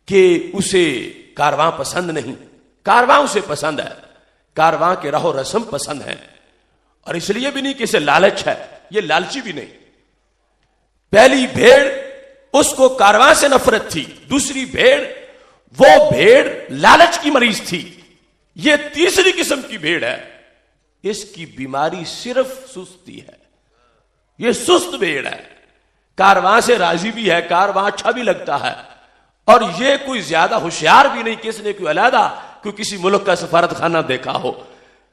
کہ اسے کارواں پسند نہیں، کارواں اسے پسند ہے. کارواں کے رہو رسم پسند ہیں، اور اس لیے بھی نہیں کہ اسے لالچ ہے، یہ لالچی بھی نہیں۔ پہلی بھیڑ اس کو کارواں سے نفرت تھی، دوسری بھیڑ وہ بھیڑ لالچ کی مریض تھی، یہ تیسری قسم کی بھیڑ ہے، اس کی بیماری صرف سستی ہے، یہ سست بھیڑ ہے، کارواں سے راضی بھی ہے، کارواں اچھا بھی لگتا ہے، اور یہ کوئی زیادہ ہوشیار بھی نہیں کہ اس نے کوئی علیحدہ کوئی کسی ملک کا سفارت خانہ دیکھا ہو،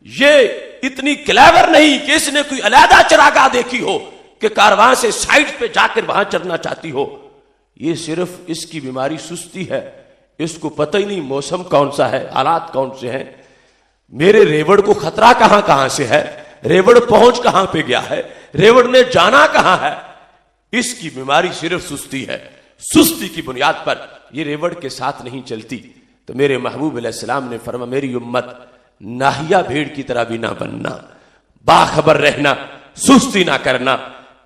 یہ اتنی کلیور نہیں کہ اس نے کوئی علیحدہ چراگاہ دیکھی ہو کہ کارواں سے سائڈ پہ جا کر وہاں چرنا چاہتی ہو، یہ صرف اس کی بیماری سستی ہے، اس کو پتہ ہی نہیں موسم کون سا ہے، حالات کون سے ہیں، میرے ریوڑ کو خطرہ کہاں سے ہے، ریوڑ پہنچ کہاں پہ گیا ہے، ریوڑ نے جانا کہاں ہے، اس کی بیماری صرف سستی ہے، سستی کی بنیاد پر یہ ریوڑ کے ساتھ نہیں چلتی۔ تو میرے محبوب علیہ السلام نے فرمایا میری امت ناہیہ بھیڑ کی طرح بھی نہ بننا، باخبر رہنا، سستی نہ کرنا،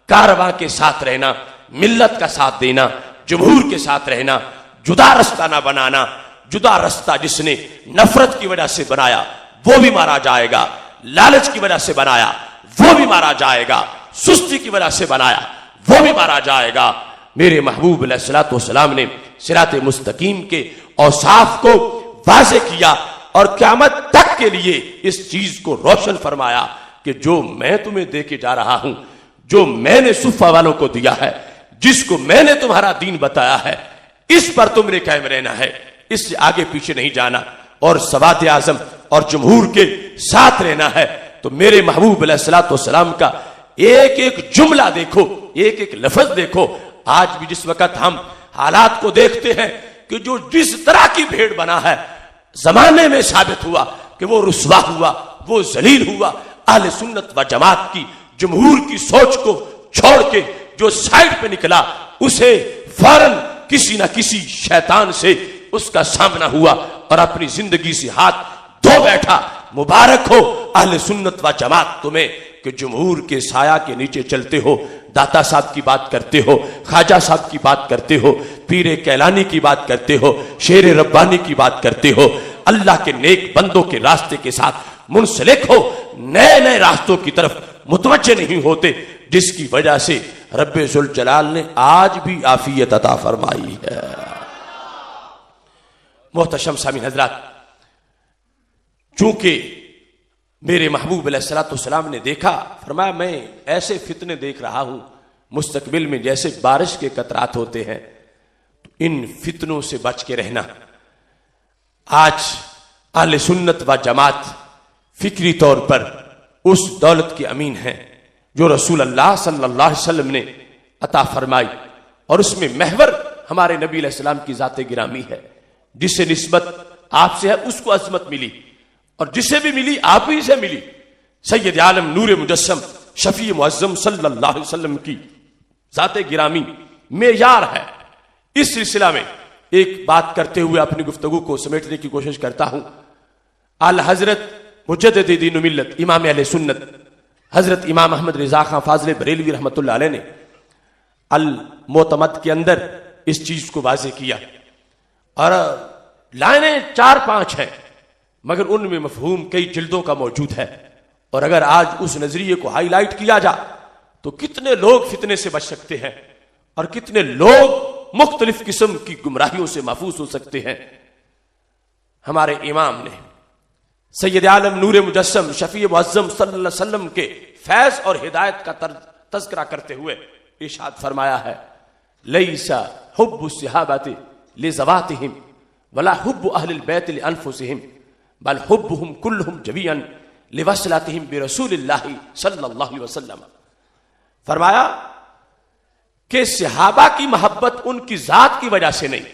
کارواں کے ساتھ رہنا، ملت کا ساتھ دینا، جمہور کے ساتھ رہنا، جدا رستہ نہ بنانا، جدا رستہ جس نے نفرت کی وجہ سے بنایا وہ بھی مارا جائے گا، لالچ کی وجہ سے بنایا وہ بھی مارا جائے گا، سستی کی وجہ سے بنایا وہ بھی مارا جائے گا۔ میرے محبوب علیہ الصلوۃ والسلام نے صراط مستقیم کے اوصاف کو واضح کیا اور قیامت تک کے لیے اس چیز کو روشن فرمایا کہ جو میں تمہیں دے کے جا رہا ہوں، جو میں نے صفہ والوں کو دیا ہے، جس کو میں نے تمہارا دین بتایا ہے، اس پر تم نے قائم رہنا ہے، اس سے آگے پیچھے نہیں جانا، اور سواد اعظم اور جمہور کے ساتھ رہنا ہے۔ تو میرے محبوب علیہ الصلوۃ والسلام کا ایک ایک جملہ دیکھو، ایک ایک لفظ دیکھو۔ آج بھی جس وقت ہم حالات کو دیکھتے ہیں کہ جو جس طرح کی بھیڑ بنا ہے، زمانے میں ثابت ہوا کہ وہ رسوا ہوا، وہ ذلیل ہوا، اہل سنت و جماعت کی جمہور کی سوچ کو چھوڑ کے جو سائڈ پہ نکلا، اسے فوراً کسی نہ کسی شیطان سے اس کا سامنا ہوا اور اپنی زندگی سے ہاتھ دھو بیٹھا۔ مبارک ہو اہل سنت و جماعت تمہیں کہ جمہور کے سایہ کے نیچے چلتے ہو، داتا صاحب کی بات کرتے ہو، خواجہ صاحب کی بات کرتے ہو، پیر کیلانی کی بات کرتے ہو، شیر ربانی کی بات کرتے ہو، اللہ کے نیک بندوں کے راستے کے ساتھ منسلک ہو، نئے نئے راستوں کی طرف متوجہ نہیں ہوتے، جس کی وجہ سے رب ذوالجلال نے آج بھی عافیت عطا فرمائی ہے۔ محتشم سامعین حضرات، چونکہ میرے محبوب علیہ الصلوۃ والسلام نے دیکھا، فرمایا میں ایسے فتنے دیکھ رہا ہوں مستقبل میں جیسے بارش کے قطرات ہوتے ہیں، ان فتنوں سے بچ کے رہنا۔ آج اہل سنت و جماعت فکری طور پر اس دولت کے امین ہیں جو رسول اللہ صلی اللہ علیہ وسلم نے عطا فرمائی، اور اس میں محور ہمارے نبی علیہ السلام کی ذات گرامی ہے، جس سے نسبت آپ سے ہے اس کو عظمت ملی، اور جسے بھی ملی آپ ہی سے ملی۔ سید عالم نور مجسم شفیع معظم صلی اللہ علیہ وسلم کی ذات گرامی معیار ہے۔ اس سلسلہ میں ایک بات کرتے ہوئے اپنی گفتگو کو سمیٹنے کی کوشش کرتا ہوں۔ اعلی حضرت مجدد دین و ملت امام اہل سنت حضرت امام احمد رضا خان فاضل بریلوی رحمۃ اللہ علیہ نے المعتمد کے اندر اس چیز کو واضح کیا، اور لائنیں 4-5 ہیں مگر ان میں مفہوم کئی جلدوں کا موجود ہے، اور اگر آج اس نظریے کو ہائی لائٹ کیا جا تو کتنے لوگ فتنے سے بچ سکتے ہیں اور کتنے لوگ مختلف قسم کی گمراہیوں سے محفوظ ہو سکتے ہیں۔ ہمارے امام نے سید عالم نور مجسم شفیع معظم صلی اللہ علیہ وسلم کے فیض اور ہدایت کا تذکرہ کرتے ہوئے ارشاد فرمایا ہے، لیس حب الصحابۃ لذواتہم ولا حب اہل البیت لانفسہم بل حبهم كلهم جميعا لوصلتهم برسول اللہ صلی اللہ علیہ وسلم۔ فرمایا کہ صحابہ کی محبت ان کی ذات کی وجہ سے نہیں،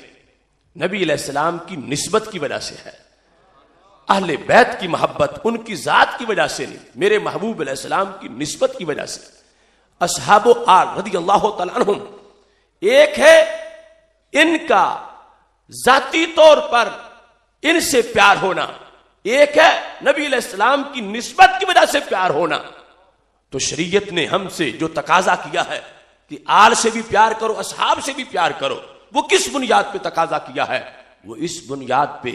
نبی علیہ السلام کی نسبت کی وجہ سے ہے۔ اہل بیت کی محبت ان کی ذات کی وجہ سے نہیں، میرے محبوب علیہ السلام کی نسبت کی وجہ سے۔ اصحاب آل رضی اللہ تعالیٰ عنہم ایک ہے ان کا ذاتی طور پر ان سے پیار ہونا، ایک ہے نبی علیہ السلام کی نسبت کی وجہ سے پیار ہونا۔ تو شریعت نے ہم سے جو تقاضا کیا ہے کہ آل سے بھی پیار کرو، اصحاب سے بھی پیار کرو، وہ کس بنیاد پہ تقاضا کیا ہے؟ وہ اس بنیاد پہ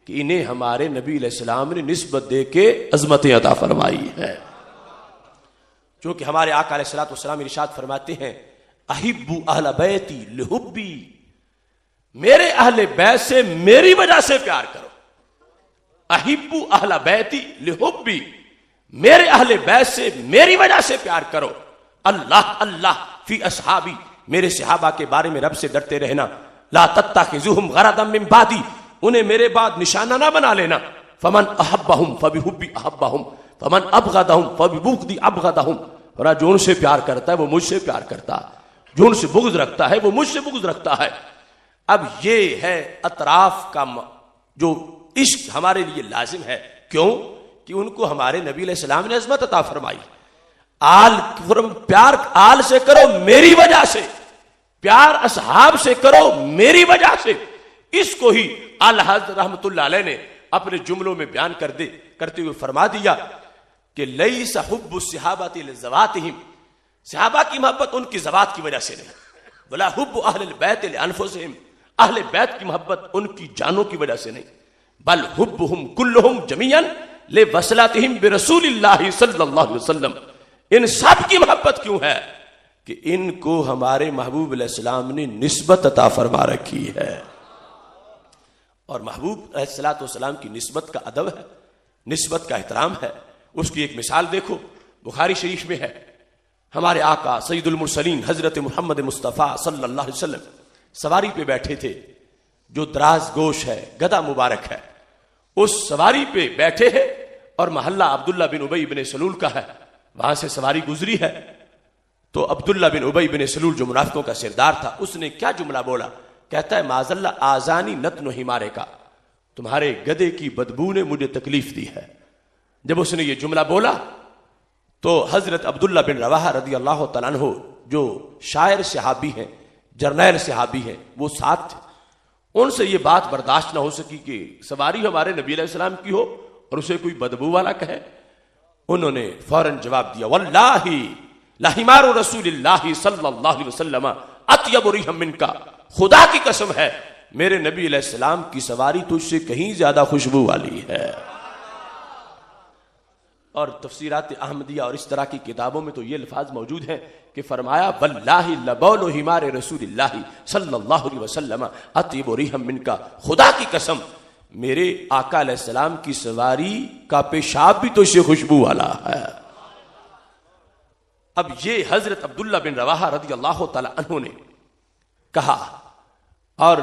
کہ انہیں ہمارے نبی علیہ السلام نے نسبت دے کے عظمتیں عطا فرمائی ہے. چونکہ ہمارے آقا علیہ الصلوۃ والسلام ارشاد فرماتے ہیں احبوا اہل بیتی لحبی، میرے اہل بیت سے میری وجہ سے پیار کرو. احبوا اہل بیتی لحبی، میرے اہل بیت سے میری وجہ سے پیار کرو. اللہ اللہ فی اصحابی، میرے صحابہ کے بارے میں رب سے ڈرتے رہنا. لا تتخذوہم غرضا من بعدی، انہیں میرے بعد نشانہ نہ بنا لینا. فمن احبہم فبحبی احبہم فمن ابغضہم فببغضی ابغضہم. اور جو ان سے پیار کرتا ہے وہ مجھ سے پیار کرتا ہے، جو ان سے بغض رکھتا ہے وہ مجھ سے بغض رکھتا ہے. اب یہ ہے اطراف کا جو عشق ہمارے لیے لازم ہے. کیوں؟ کہ ان کو ہمارے نبی علیہ السلام نے عظمت عطا فرمائی. پیار آل سے کرو میری وجہ سے، پیار اصحاب سے کرو میری وجہ سے. اس کو ہی اعلی حضرت رحمت اللہ علیہ نے اپنے جملوں میں بیان کرتے ہوئے فرما دیا کہ لیس حب الصحابۃ لذواتہم، صحابہ کی محبت ان کی ذوات کی وجہ سے نہیں. ولا حب اہل البیت لانفسہم، اہل بیت کی محبت ان کی جانوں کی وجہ سے نہیں. بل حبہم کلہم جمیعا لوصلاتہم برسول اللہ صلی اللہ علیہ وسلم. ان سب کی محبت کیوں ہے؟ کہ ان کو ہمارے محبوب علیہ السلام نے نسبت عطا فرما رکھی ہے. اور محبوب علیہ الصلوۃ والسلام کی نسبت کا ادب ہے، نسبت کا احترام ہے. اس کی ایک مثال دیکھو، بخاری شریف میں ہے. ہمارے آقا سید المرسلین حضرت محمد مصطفیٰ صلی اللہ علیہ وسلم سواری پہ بیٹھے تھے جو دراز گوش ہے، گدا مبارک ہے. اس سواری پہ بیٹھے ہیں اور محلہ عبداللہ بن ابی بن سلول کا ہے. وہاں سے سواری گزری ہے تو عبداللہ بن ابی بن سلول جو منافقوں کا سردار تھا، اس نے کیا جملہ بولا؟ کہتا ہے معاذ اللہ آزانی نتن ہمارے کا، تمہارے گدے کی بدبو نے مجھے تکلیف دی ہے. جب اس نے یہ جملہ بولا تو حضرت عبداللہ بن رواحہ رضی اللہ تعالیٰ عنہ جو شاعر صحابی ہیں، جرنیل صحابی ہیں، وہ ساتھ تھے. ان سے یہ بات برداشت نہ ہو سکی کہ سواری ہمارے نبی علیہ السلام کی ہو اور اسے کوئی بدبو والا کہے. انہوں نے فوراً جواب دیا واللہ لحمار رسول اللہ صلی اللہ علیہ وسلم اطیب ریحا منکا، خدا کی قسم ہے میرے نبی علیہ السلام کی سواری تجھ سے کہیں زیادہ خوشبو والی ہے. اور تفسیرات احمدیہ اور اس طرح کی کتابوں میں تو یہ الفاظ موجود ہیں کہ فرمایا واللہ لبول حمار رسول اللہ صلی اللہ علیہ وسلم اطیب ریحا منکا، خدا کی قسم میرے آقا علیہ السلام کی سواری کا پیشاب بھی تو سے خوشبو والا ہے. اب یہ حضرت عبداللہ بن رواحہ رضی اللہ تعالی عنہ نے کہا اور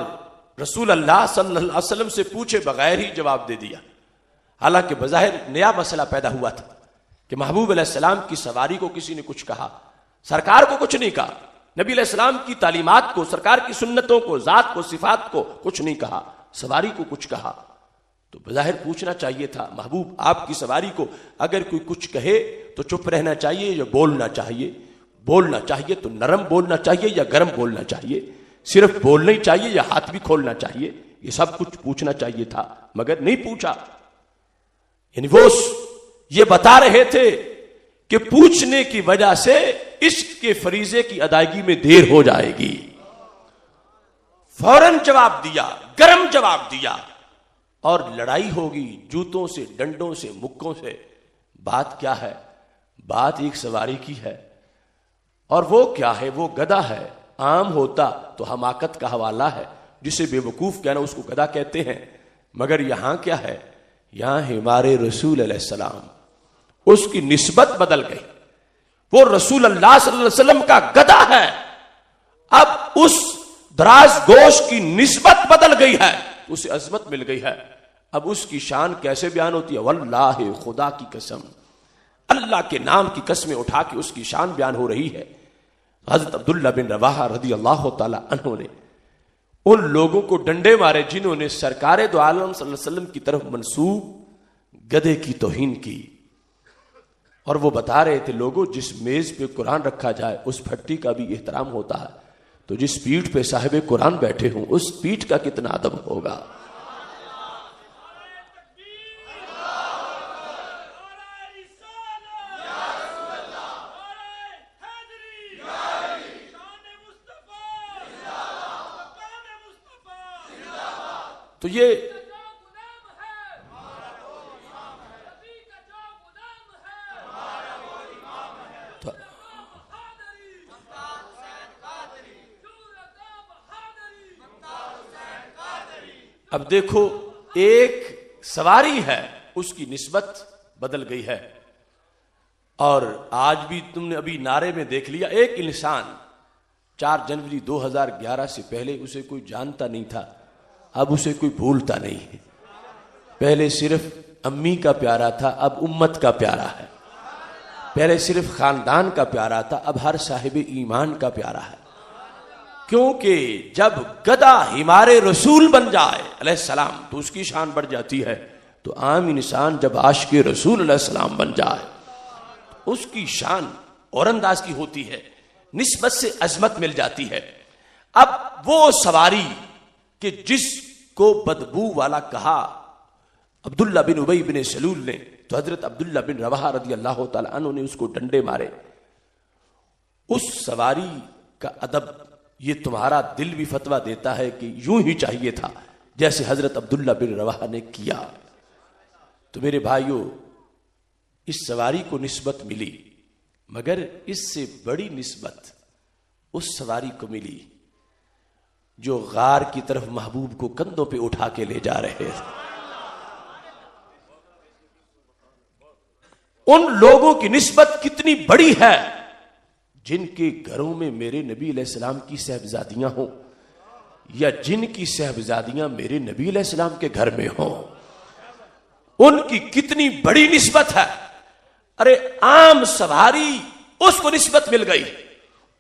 رسول اللہ صلی اللہ علیہ وسلم سے پوچھے بغیر ہی جواب دے دیا. حالانکہ بظاہر نیا مسئلہ پیدا ہوا تھا کہ محبوب علیہ السلام کی سواری کو کسی نے کچھ کہا، سرکار کو کچھ نہیں کہا. نبی علیہ السلام کی تعلیمات کو، سرکار کی سنتوں کو، ذات کو، صفات کو کچھ نہیں کہا، سواری کو کچھ کہا. تو بظاہر پوچھنا چاہیے تھا محبوب آپ کی سواری کو اگر کوئی کچھ کہے تو چپ رہنا چاہیے یا بولنا چاہیے؟ بولنا چاہیے تو نرم بولنا چاہیے یا گرم بولنا چاہیے؟ صرف بولنا ہی چاہیے یا ہاتھ بھی کھولنا چاہیے؟ یہ سب کچھ پوچھنا چاہیے تھا مگر نہیں پوچھا. یعنی وہ یہ بتا رہے تھے کہ پوچھنے کی وجہ سے عشق کے فریضے کی ادائیگی میں دیر ہو جائے گی. فوراً جواب دیا، گرم جواب دیا اور لڑائی ہوگی جوتوں سے، ڈنڈوں سے، مکوں سے. بات کیا ہے؟ بات ایک سواری کی ہے اور وہ کیا ہے؟ وہ گدھا ہے. عام ہوتا تو حماقت کا حوالہ ہے، جسے بے وقوف کہنا اس کو گدھا کہتے ہیں. مگر یہاں کیا ہے؟ یہاں ہمارے رسول علیہ السلام، اس کی نسبت بدل گئی. وہ رسول اللہ صلی اللہ علیہ وسلم کا گدھا ہے، اب اس دراز گوش کی نسبت بدل گئی ہے، اسے عظمت مل گئی ہے. اب اس کی شان کیسے بیان ہوتی ہے؟ واللہ خدا کی قسم، اللہ کے نام کی قسمیں اٹھا کے اس کی شان بیان ہو رہی ہے. حضرت عبداللہ بن رواحہ رضی اللہ تعالی عنہ نے ان لوگوں کو ڈنڈے مارے جنہوں نے سرکار دو عالم صلی اللہ علیہ وسلم کی طرف منسوب گدھے کی توہین کی. اور وہ بتا رہے تھے لوگوں جس میز پہ قرآن رکھا جائے اس پھٹی کا بھی احترام ہوتا ہے، تو جس پیٹھ پہ صاحب قرآن بیٹھے ہوں اس پیٹھ کا کتنا ادب ہوگا. تو یہ اب دیکھو ایک سواری ہے اس کی نسبت بدل گئی ہے، اور آج بھی تم نے ابھی نعرے میں دیکھ لیا، ایک انسان 4 جنوری 2011 سے پہلے اسے کوئی جانتا نہیں تھا، اب اسے کوئی بھولتا نہیں ہے۔ پہلے صرف امی کا پیارا تھا، اب امت کا پیارا ہے۔ پہلے صرف خاندان کا پیارا تھا، اب ہر صاحب ایمان کا پیارا ہے۔ کیونکہ جب گدھا ہمار رسول بن جائے علیہ السلام تو اس کی شان بڑھ جاتی ہے، تو عام انسان جب عاشق رسول علیہ السلام بن جائے اس کی شان اور انداز کی ہوتی ہے، نسبت سے عظمت مل جاتی ہے۔ اب وہ سواری کہ جس کو بدبو والا کہا عبداللہ بن ابی بن سلول نے، تو حضرت عبداللہ بن رواحہ رضی اللہ تعالی عنہ نے اس کو ڈنڈے مارے۔ اس سواری کا ادب یہ تمہارا دل بھی فتویٰ دیتا ہے کہ یوں ہی چاہیے تھا جیسے حضرت عبداللہ بن رواحہ نے کیا۔ تو میرے بھائیوں، اس سواری کو نسبت ملی، مگر اس سے بڑی نسبت اس سواری کو ملی جو غار کی طرف محبوب کو کندھوں پہ اٹھا کے لے جا رہے تھے۔ ان لوگوں کی نسبت کتنی بڑی ہے جن کے گھروں میں میرے نبی علیہ السلام کی صاحبزادیاں ہوں، یا جن کی صاحبزادیاں میرے نبی علیہ السلام کے گھر میں ہوں، ان کی کتنی بڑی نسبت ہے۔ ارے عام سواری اس کو نسبت مل گئی،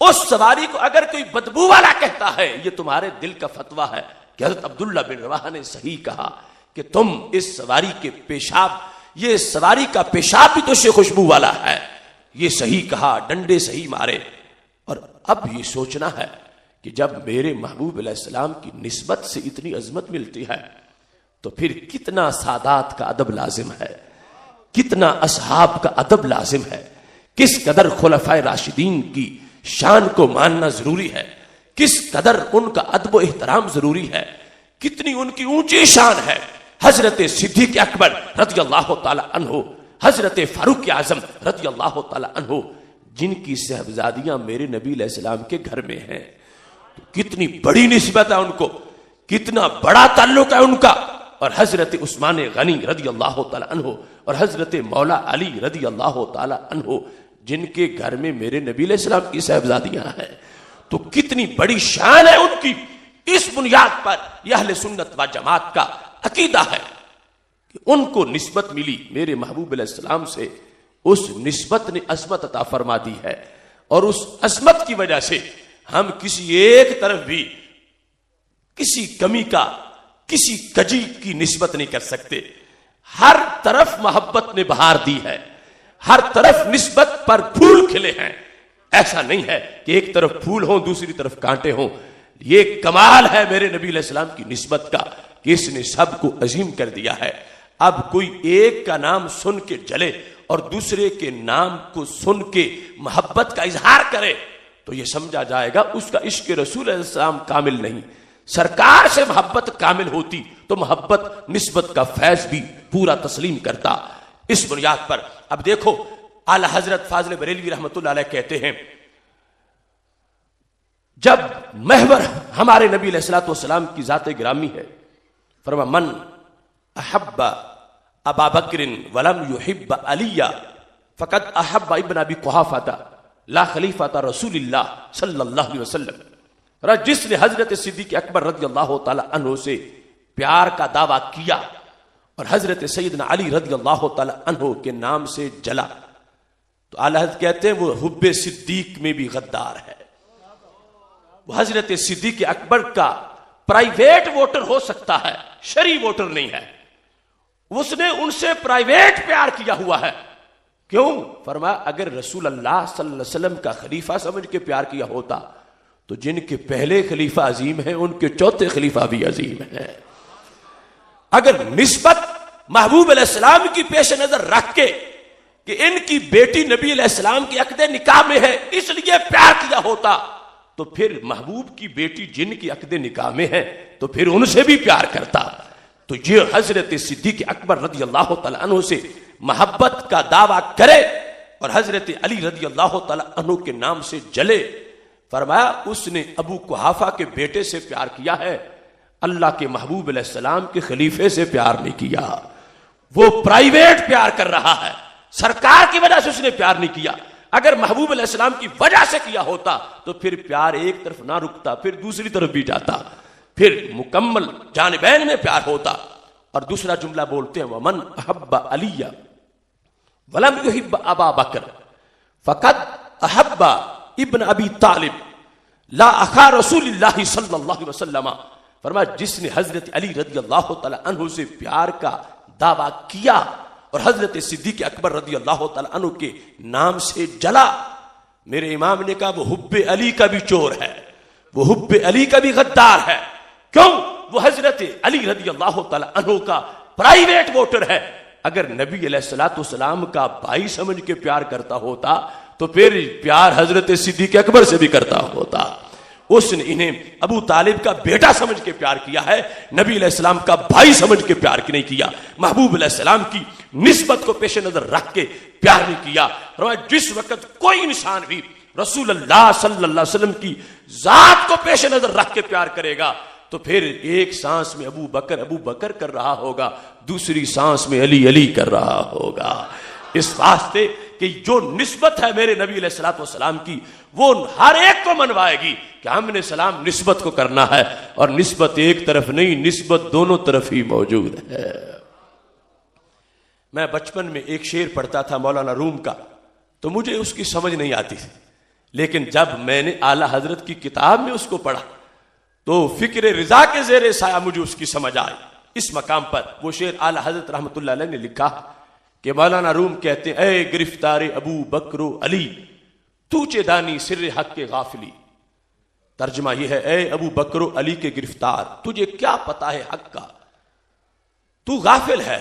اس سواری کو اگر کوئی بدبو والا کہتا ہے، یہ تمہارے دل کا فتویٰ ہے کہ حضرت عبداللہ بن رواحہ نے صحیح کہا کہ تم اس سواری کے پیشاب، یہ سواری کا پیشاب بھی تو سے خوشبو والا ہے، یہ صحیح کہا، ڈنڈے صحیح مارے۔ اور اب یہ سوچنا ہے کہ جب میرے محبوب علیہ السلام کی نسبت سے اتنی عظمت ملتی ہے تو پھر کتنا سادات کا ادب لازم ہے، کتنا اصحاب کا ادب لازم ہے، کس قدر خلفائے راشدین کی شان کو ماننا ضروری ہے، کس قدر ان کا ادب و احترام ضروری ہے، کتنی ان کی اونچی شان ہے۔ حضرت صدیق اکبر رضی اللہ تعالی عنہ، حضرت فاروق اعظم رضی اللہ تعالی عنہ، جن کی صاحبزادیاں میرے نبی علیہ السلام کے گھر میں ہیں، تو کتنی بڑی نسبت ہے ان کو، کتنا بڑا تعلق ہے ان کا۔ اور حضرت عثمان غنی رضی اللہ تعالی عنہ اور حضرت مولا علی رضی اللہ تعالی عنہ، جن کے گھر میں میرے نبی علیہ السلام کی صاحبزادیاں ہیں، تو کتنی بڑی شان ہے ان کی۔ اس بنیاد پر یہ اہل سنت و جماعت کا عقیدہ ہے کہ ان کو نسبت ملی میرے محبوب علیہ السلام سے، اس نسبت نے عظمت عطا فرما دی ہے، اور اس عظمت کی وجہ سے ہم کسی ایک طرف بھی کسی کمی کا، کسی کجی کی نسبت نہیں کر سکتے۔ ہر طرف محبت نے بہار دی ہے، ہر طرف نسبت پر پھول کھلے ہیں۔ ایسا نہیں ہے کہ ایک طرف پھول ہوں دوسری طرف کانٹے ہوں۔ یہ کمال ہے میرے نبی علیہ السلام کی نسبت کا کہ اس نے سب کو عظیم کر دیا ہے۔ اب کوئی ایک کا نام سن کے جلے اور دوسرے کے نام کو سن کے محبت کا اظہار کرے تو یہ سمجھا جائے گا اس کا عشق رسول علیہ السلام کامل نہیں۔ سرکار سے محبت کامل ہوتی تو محبت نسبت کا فیض بھی پورا تسلیم کرتا۔ اس بنیاد پر اب دیکھو اعلی حضرت فاضل بریلوی رحمۃ اللہ علیہ کہتے ہیں، جب محور ہمارے نبی علیہ الصلوۃ والسلام کی ذات گرامی ہے، فرما من احب ابا بکر ولم یحب علی فقد احب ابن ابی قحافہ لا خلیفۃ رسول اللہ صلی اللہ علیہ وسلم۔ جس نے حضرت صدیق اکبر رضی اللہ تعالی عنہ سے پیار کا دعویٰ کیا اور حضرت سیدنا علی رضی اللہ تعالی عنہ کے نام سے جلا، تو اعلی حضرت کہتے ہیں وہ حب صدیق میں بھی غدار ہے۔ وہ حضرت صدیق اکبر کا پرائیویٹ ووٹر ہو سکتا ہے، شرعی ووٹر نہیں ہے۔ اس نے ان سے پرائیویٹ پیار کیا ہوا ہے۔ کیوں؟ فرمایا اگر رسول اللہ صلی اللہ علیہ وسلم کا خلیفہ سمجھ کے پیار کیا ہوتا تو جن کے پہلے خلیفہ عظیم ہیں ان کے چوتھے خلیفہ بھی عظیم ہیں۔ اگر نسبت محبوب علیہ السلام کی پیش نظر رکھ کے کہ ان کی بیٹی نبی علیہ السلام کی عقد نکاح میں ہے اس لیے پیار کیا ہوتا تو پھر محبوب کی بیٹی جن کی عقد نکاح میں ہے تو پھر ان سے بھی پیار کرتا۔ تو یہ حضرت صدیق اکبر رضی اللہ تعالی عنہ سے محبت کا دعویٰ کرے اور حضرت علی رضی اللہ تعالی عنہ کے نام سے جلے، فرمایا اس نے ابو قحافہ کے بیٹے سے پیار کیا ہے۔ اللہ کے محبوب علیہ السلام کے خلیفے سے پیار نہیں کیا، وہ پرائیویٹ پیار کر رہا ہے، سرکار کی وجہ سے اس نے پیار نہیں کیا۔ اگر محبوب علیہ السلام کی وجہ سے کیا ہوتا تو پھر پیار ایک طرف نہ رکتا، پھر دوسری طرف بھی جاتا، پھر مکمل جانبین میں پیار ہوتا۔ اور دوسرا جملہ بولتے ہیں ومن احب علی ولم یحب ابا بکر فقد احب ابن ابی طالب لا اخا رسول اللہ صلی اللہ علیہ وسلم۔ فرمایا جس نے حضرت علی رضی اللہ تعالی عنہ سے پیار کا دعویٰ کیا اور حضرت صدیق اکبر رضی اللہ تعالی عنہ کے نام سے جلا، میرے امام نے کہا وہ حب علی کا بھی چور ہے، وہ حب علی کا بھی غدار ہے۔ کیوں؟ وہ حضرت علی رضی اللہ تعالی عنہ کا پرائیویٹ ووٹر ہے۔ اگر نبی علیہ الصلوۃ والسلام کا بھائی سمجھ کے پیار کرتا ہوتا تو پھر پیار حضرت صدیق اکبر سے بھی کرتا ہوتا۔ اس نے انہیں ابو طالب کا بیٹا سمجھ کے پیار کیا ہے، نبی علیہ السلام کا بھائی سمجھ کے پیار نہیں کیا، محبوب علیہ السلام کی نسبت کو پیش نظر رکھ کے پیار نہیں کیا۔ جس وقت کوئی انسان بھی رسول اللہ صلی اللہ علیہ وسلم کی ذات کو پیش نظر رکھ کے پیار کرے گا تو پھر ایک سانس میں ابو بکر کر رہا ہوگا، دوسری سانس میں علی علی کر رہا ہوگا۔ اس واسطے کہ جو نسبت ہے میرے نبی علیہ الصلوۃ والسلام کی وہ ہر ایک کو منوائے گی کہ ہم نے سلام نسبت کو کرنا ہے، اور نسبت ایک طرف نہیں، نسبت دونوں طرف ہی موجود ہے۔ میں بچپن میں ایک شعر پڑھتا تھا مولانا روم کا، تو مجھے اس کی سمجھ نہیں آتی تھی، لیکن جب میں نے اعلیٰ حضرت کی کتاب میں اس کو پڑھا تو فکر رضا کے زیر سایہ مجھے اس کی سمجھ آئی۔ اس مقام پر وہ شعر اعلیٰ حضرت رحمۃ اللہ علیہ نے لکھا کہ مولانا روم کہتے ہیں اے گرفتار ابو بکر و علی تو چے دانی سر حق کے غافلی۔ ترجمہ یہ ہے اے ابو بکر و علی کے گرفتار، تجھے کیا پتا ہے حق کا، تو غافل ہے۔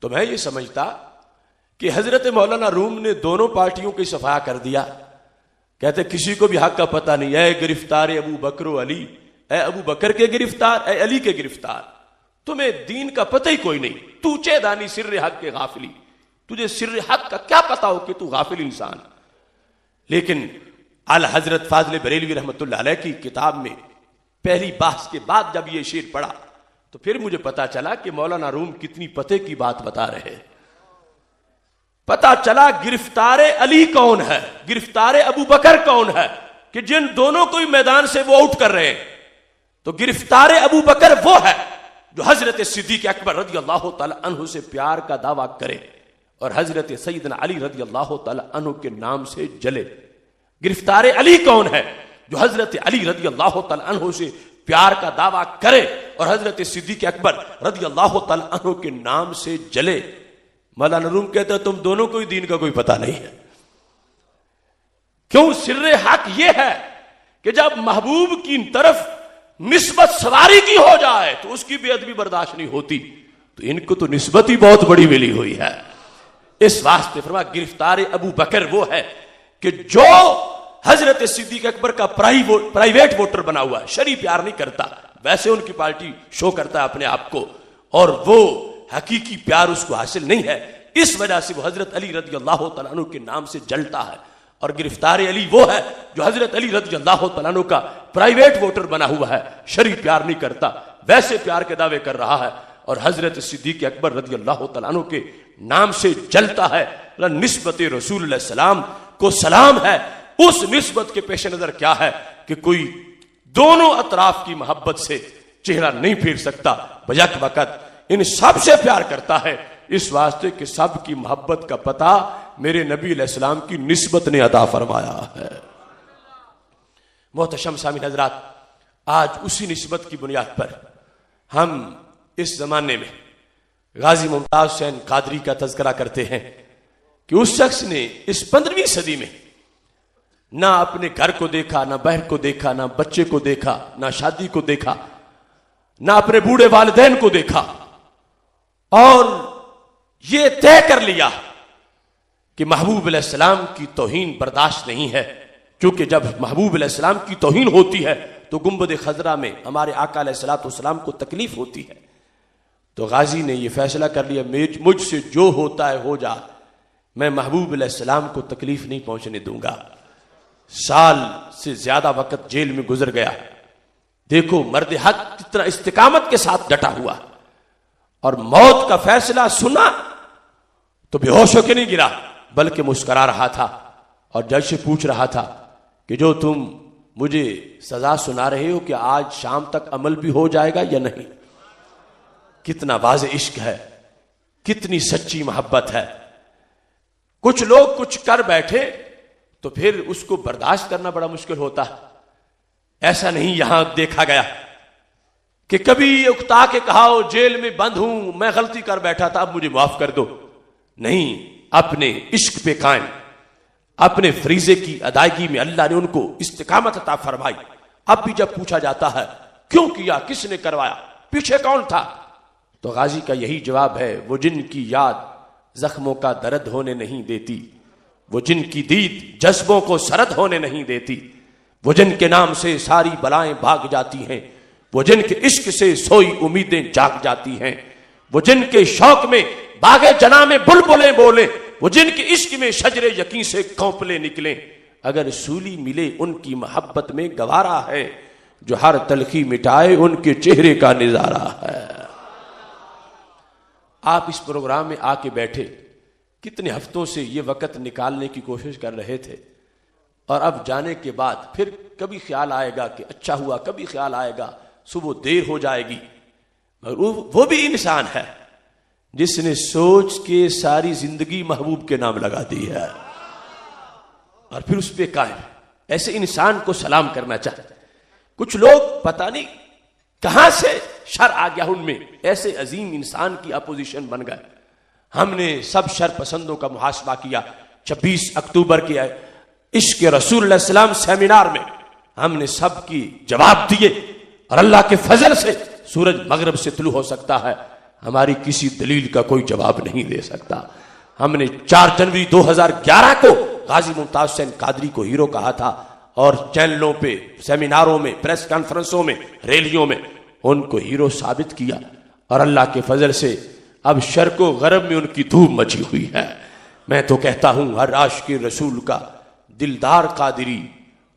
تو میں یہ سمجھتا کہ حضرت مولانا روم نے دونوں پارٹیوں کی صفحہ کر دیا، کہتے کسی کو بھی حق کا پتہ نہیں، اے گرفتار ابو بکر و علی، اے ابو بکر کے گرفتار، اے علی کے گرفتار، تمہیں دین کا پتہ ہی کوئی نہیں، تو چے دانی سر حق کے غافلی، تجھے سر حق کا کیا پتا ہو کہ تو غافل انسان۔ لیکن اعلی حضرت فاضل بریلوی رحمۃ اللہ علیہ کی کتاب میں پہلی بحث کے بعد جب یہ شعر پڑھا تو پھر مجھے پتا چلا کہ مولانا روم کتنی پتے کی بات بتا رہے ہیں۔ پتا چلا گرفتار علی کون ہے، گرفتار ابو بکر کون ہے، کہ جن دونوں کو میدان سے وہ آؤٹ کر رہے ہیں۔ تو گرفتار ابو بکر وہ ہے جو حضرت صدیق اکبر رضی اللہ تعالی عنہ سے پیار کا دعویٰ کرے اور حضرت سیدنا علی رضی اللہ تعالی عنہ کے نام سے جلے۔ گرفتار علی کون ہے؟ جو حضرت علی رضی اللہ تعالی عنہ سے پیار کا دعویٰ کرے اور حضرت صدیق اکبر رضی اللہ تعالی عنہ کے نام سے جلے۔ مولانا روم کہتا ہے تم دونوں کو ہی دین کا کوئی پتہ نہیں ہے۔ کیوں؟ سر حق یہ ہے کہ جب محبوب کی طرف نسبت سواری کی ہو جائے تو اس کی بے ادبی برداشت نہیں ہوتی، تو ان کو تو نسبت ہی بہت بڑی ملی ہوئی ہے۔ اس واسطے فرمایا گرفتار ابو بکر وہ ہے کہ جو حضرت صدیق اکبر کا پرائیویٹ ووٹر بنا ہوا ہے، شرعی پیار نہیں کرتا، ویسے ان کی پارٹی شو کرتا ہے اپنے آپ کو، اور وہ حقیقی پیار اس کو حاصل نہیں ہے، اس وجہ سے وہ حضرت علی رضی اللہ تعالیٰ عنہ کے نام سے جلتا ہے۔ اور گرفتار علی وہ ہے جو حضرت علی رضی اللہ تعالیٰ عنہ کا پرائیویٹ ووٹر بنا ہوا ہے، شرعی پیار نہیں کرتا، ویسے پیار کے دعوے کر رہا ہے، اور حضرت صدیق اکبر رضی اللہ تعالیٰ عنہ کے نام سے جلتا ہے۔ نسبت رسول اللہ السلام کو سلام ہے، اس نسبت کے پیش نظر کیا ہے کہ کوئی دونوں اطراف کی محبت سے چہرہ نہیں پھیر سکتا، بیک وقت ان سب سے پیار کرتا ہے، اس واسطے کہ سب کی محبت کا پتہ میرے نبی علیہ السلام کی نسبت نے عطا فرمایا ہے۔ محتشم سامعین حضرات، آج اسی نسبت کی بنیاد پر ہم اس زمانے میں غازی ممتاز حسین قادری کا تذکرہ کرتے ہیں کہ اس شخص نے اس 15ویں صدی میں نہ اپنے گھر کو دیکھا، نہ بہن کو دیکھا، نہ بچے کو دیکھا، نہ شادی کو دیکھا، نہ اپنے بوڑھے والدین کو دیکھا، اور یہ طے کر لیا کہ محبوب علیہ السلام کی توہین برداشت نہیں ہے، کیونکہ جب محبوب علیہ السلام کی توہین ہوتی ہے تو گنبد خضرا میں ہمارے آقا علیہ الصلوۃ والسلام کو تکلیف ہوتی ہے۔ تو غازی نے یہ فیصلہ کر لیا مجھ سے جو ہوتا ہے ہو جا، میں محبوب علیہ السلام کو تکلیف نہیں پہنچنے دوں گا۔ سال سے زیادہ وقت جیل میں گزر گیا، دیکھو مرد حق کتنا استقامت کے ساتھ ڈٹا ہوا، اور موت کا فیصلہ سنا تو بے ہوش ہو کے نہیں گرا بلکہ مسکرا رہا تھا، اور جج سے پوچھ رہا تھا کہ جو تم مجھے سزا سنا رہے ہو کہ آج شام تک عمل بھی ہو جائے گا یا نہیں؟ کتنا واضح عشق ہے، کتنی سچی محبت ہے۔ کچھ لوگ کچھ کر بیٹھے تو پھر اس کو برداشت کرنا بڑا مشکل ہوتا ہے۔ ایسا نہیں یہاں دیکھا گیا کہ کبھی اکتا کے کہا ہو جیل میں بند ہوں، میں غلطی کر بیٹھا تھا اب مجھے معاف کر دو، نہیں، اپنے عشق پہ قائم، اپنے فریضے کی ادائیگی میں اللہ نے ان کو استقامت عطا فرمائی۔ اب بھی جب پوچھا جاتا ہے کیوں کیا، کس نے کروایا، پیچھے کون تھا، تو غازی کا یہی جواب ہے، وہ جن کی یاد زخموں کا درد ہونے نہیں دیتی، وہ جن کی دید جذبوں کو سرد ہونے نہیں دیتی، وہ جن کے نام سے ساری بلائیں بھاگ جاتی ہیں، وہ جن کے عشق سے سوئی امیدیں جاگ جاتی ہیں، وہ جن کے شوق میں باغے جنا میں بلبلیں بولیں، وہ جن کے عشق میں شجر یقین سے کونپلے نکلیں، اگر سولی ملے ان کی محبت میں گوارا ہے، جو ہر تلخی مٹائے ان کے چہرے کا نظارہ ہے۔ آپ اس پروگرام میں آ کے بیٹھے، کتنے ہفتوں سے یہ وقت نکالنے کی کوشش کر رہے تھے، اور اب جانے کے بعد پھر کبھی خیال آئے گا کہ اچھا ہوا، کبھی خیال آئے گا صبح دیر ہو جائے گی، مگر وہ بھی انسان ہے جس نے سوچ کے ساری زندگی محبوب کے نام لگا دی ہے اور پھر اس پہ قائم۔ ایسے انسان کو سلام کرنا چاہتے۔ کچھ لوگ پتہ نہیں کہاں سے شر آ گیا ان میں، ایسے عظیم انسان کی اپوزیشن بن گئے۔ ہم نے سب شر پسندوں کا محاسبہ کیا۔ 26 اکتوبر کے عشق رسول اللہ علیہ السلام سیمینار میں ہم نے سب کی جواب دیے، اور اللہ کے فضل سے سورج مغرب سے طلوع ہو سکتا ہے، ہماری کسی دلیل کا کوئی جواب نہیں دے سکتا۔ ہم نے 4 جنوری 2011 کو غازی ممتاز حسین قادری کو ہیرو کہا تھا، اور چینلوں پہ، سیمیناروں میں، پریس کانفرنسوں میں، ریلیوں میں ان کو ہیرو ثابت کیا، اور اللہ کے فضل سے اب شرق و غرب میں ان کی دھوم مچی ہوئی ہے۔ میں تو کہتا ہوں ہر عاشق رسول کا دلدار قادری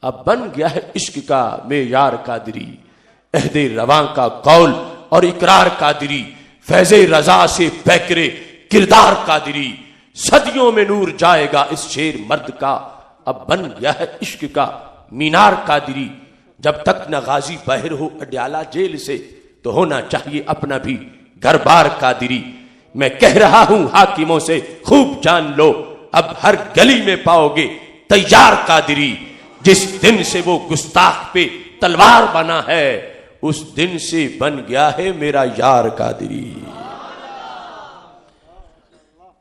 اب بن گیا ہے عشق کا معیار قادری، عہد رواں کا قول اور اقرار قادری، فیض رضا سے پیکرے کردار قادری، صدیوں میں نور جائے گا اس شیر مرد کا، اب بن گیا ہے عشق کا مینار قادری۔ جب تک نہ غازی باہر ہو اڈیالہ جیل سے تو ہونا چاہیے اپنا بھی گھر بار قادری۔ میں کہہ رہا ہوں حاکموں سے خوب جان لو، اب ہر گلی میں پاؤ گے تیار قادری۔ جس دن سے وہ گستاخ پہ تلوار بنا ہے اس دن سے بن گیا ہے میرا یار قادری۔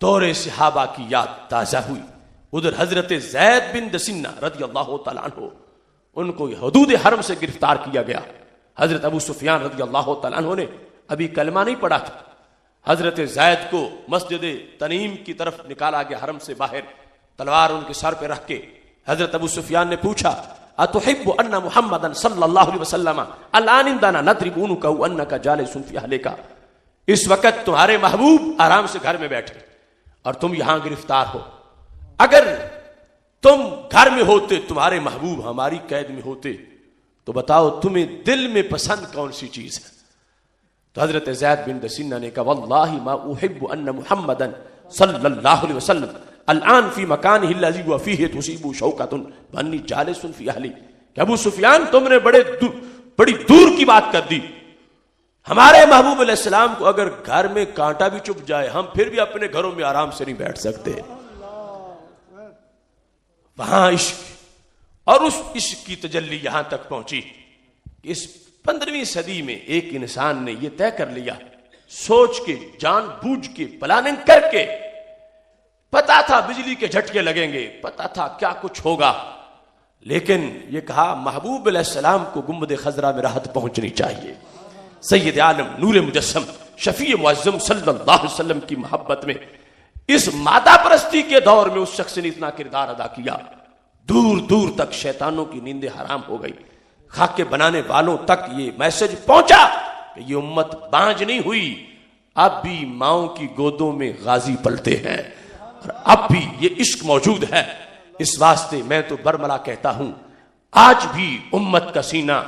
دور صحابہ کی یاد تازہ ہوئی۔ ادھر حضرت زید بن دسنہ رضی اللہ تعالیٰ عنہ، ان کو حدود حرم سے گرفتار کیا گیا۔ حضرت ابو سفیان رضی اللہ تعالیٰ عنہ نے ابھی کلمہ نہیں پڑھا تھا، حضرت زید کو مسجد تنعیم کی طرف نکالا گیا حرم سے باہر، تلوار ان کے سر پہ رکھ کے۔ حضرت ابو سفیان نے پوچھا اتحب ان محمدا صلی اللہ علیہ وسلم الان عندنا نضرب عنق انک جالس فی اہلک، اس وقت تمہارے محبوب آرام سے گھر میں بیٹھے اور تم یہاں گرفتار ہو، اگر تم گھر میں ہوتے، تمہارے محبوب ہماری قید میں ہوتے، تو بتاؤ تمہیں دل میں پسند کون سی چیز ہے؟ تو حضرت زید بن دسنہ نے کہا واللہ ما احب ان محمدا صلی اللہ علیہ وسلم الان فی مکانہ الذی وفیہ تصیب شوکۃ وانی جالس فی اہلی۔ کہ ابو سفیان تم نے بڑی دور کی بات کر دی، ہمارے محبوب علیہ السلام کو اگر گھر میں کانٹا بھی چپ جائے ہم پھر بھی اپنے گھروں میں آرام سے نہیں بیٹھ سکتے۔ وہاں عشق اور اس عشق کی تجلی یہاں تک پہنچی کہ اس 15ویں صدی میں ایک انسان نے یہ طے کر لیا، سوچ کے، جان بوجھ کے، پلاننگ کر کے، پتا تھا بجلی کے جھٹکے لگیں گے، پتا تھا کیا کچھ ہوگا، لیکن یہ کہا محبوب علیہ السلام کو گنبد خضرا میں راحت پہنچنی چاہیے۔ سید عالم نور مجسم شفیع معظم صلی اللہ علیہ وسلم کی محبت میں اس مادہ پرستی کے دور میں اس شخص نے اتنا کردار ادا کیا، دور دور تک شیطانوں کی نیندیں حرام ہو گئی، خاکے بنانے والوں تک یہ میسج پہنچا کہ یہ امت بانج نہیں ہوئی، اب بھی ماؤں کی گودوں میں غازی پلتے ہیں، اور اب بھی یہ عشق موجود ہے۔ اس واسطے میں تو برملا کہتا ہوں آج بھی امت کا سینہ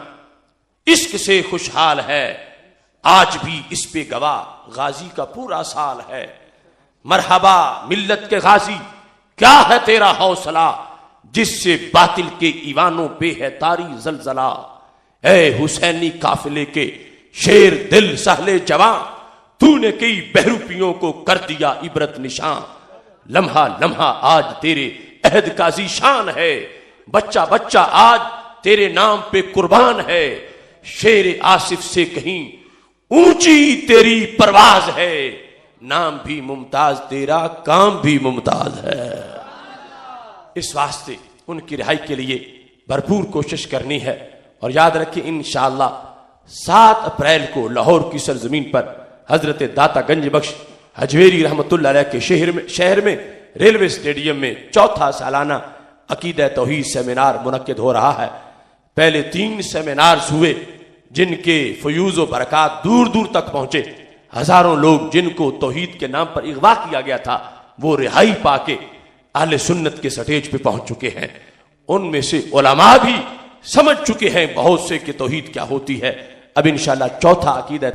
عشق سے خوشحال ہے، آج بھی اس پہ گواہ غازی کا پورا سال ہے۔ مرحبا ملت کے غازی، کیا ہے تیرا حوصلہ، جس سے باطل کے ایوانوں پہ ہے طاری زلزلہ۔ اے حسینی قافلے کے شیر دل سہلے جواں، تو نے کئی بہروپیوں کو کر دیا عبرت نشاں۔ لمحہ لمحہ آج تیرے عہد کا ذیشان ہے، بچہ بچہ آج تیرے نام پہ قربان ہے۔ شیر آصف سے کہیں اونچی تیری پرواز ہے، نام بھی ممتاز تیرا، کام بھی ممتاز ہے۔ اس واسطے ان کی رہائی کے لیے بھرپور کوشش کرنی ہے، اور یاد رکھیں انشاءاللہ 7 اپریل کو لاہور کی سرزمین پر حضرت داتا گنج بخش حجویری رحمت اللہ علیہ کے شہر میں ریلوے اسٹیڈیم میں 4تھا سالانہ عقیدہ توحید سیمینار منعقد ہو رہا ہے۔ پہلے 3 سیمینارز ہوئے جن کے فیوز و برکات دور دور تک پہنچے۔ ہزاروں لوگ جن کو توحید کے نام پر اغوا کیا گیا تھا وہ رہائی پا کے اہل سنت کے سٹیج پہ پہنچ چکے ہیں۔ ان میں سے علماء بھی سمجھ چکے ہیں بہت سے کہ توحید کیا ہوتی ہے۔ اب انشاءاللہ 4تھا عقیدہ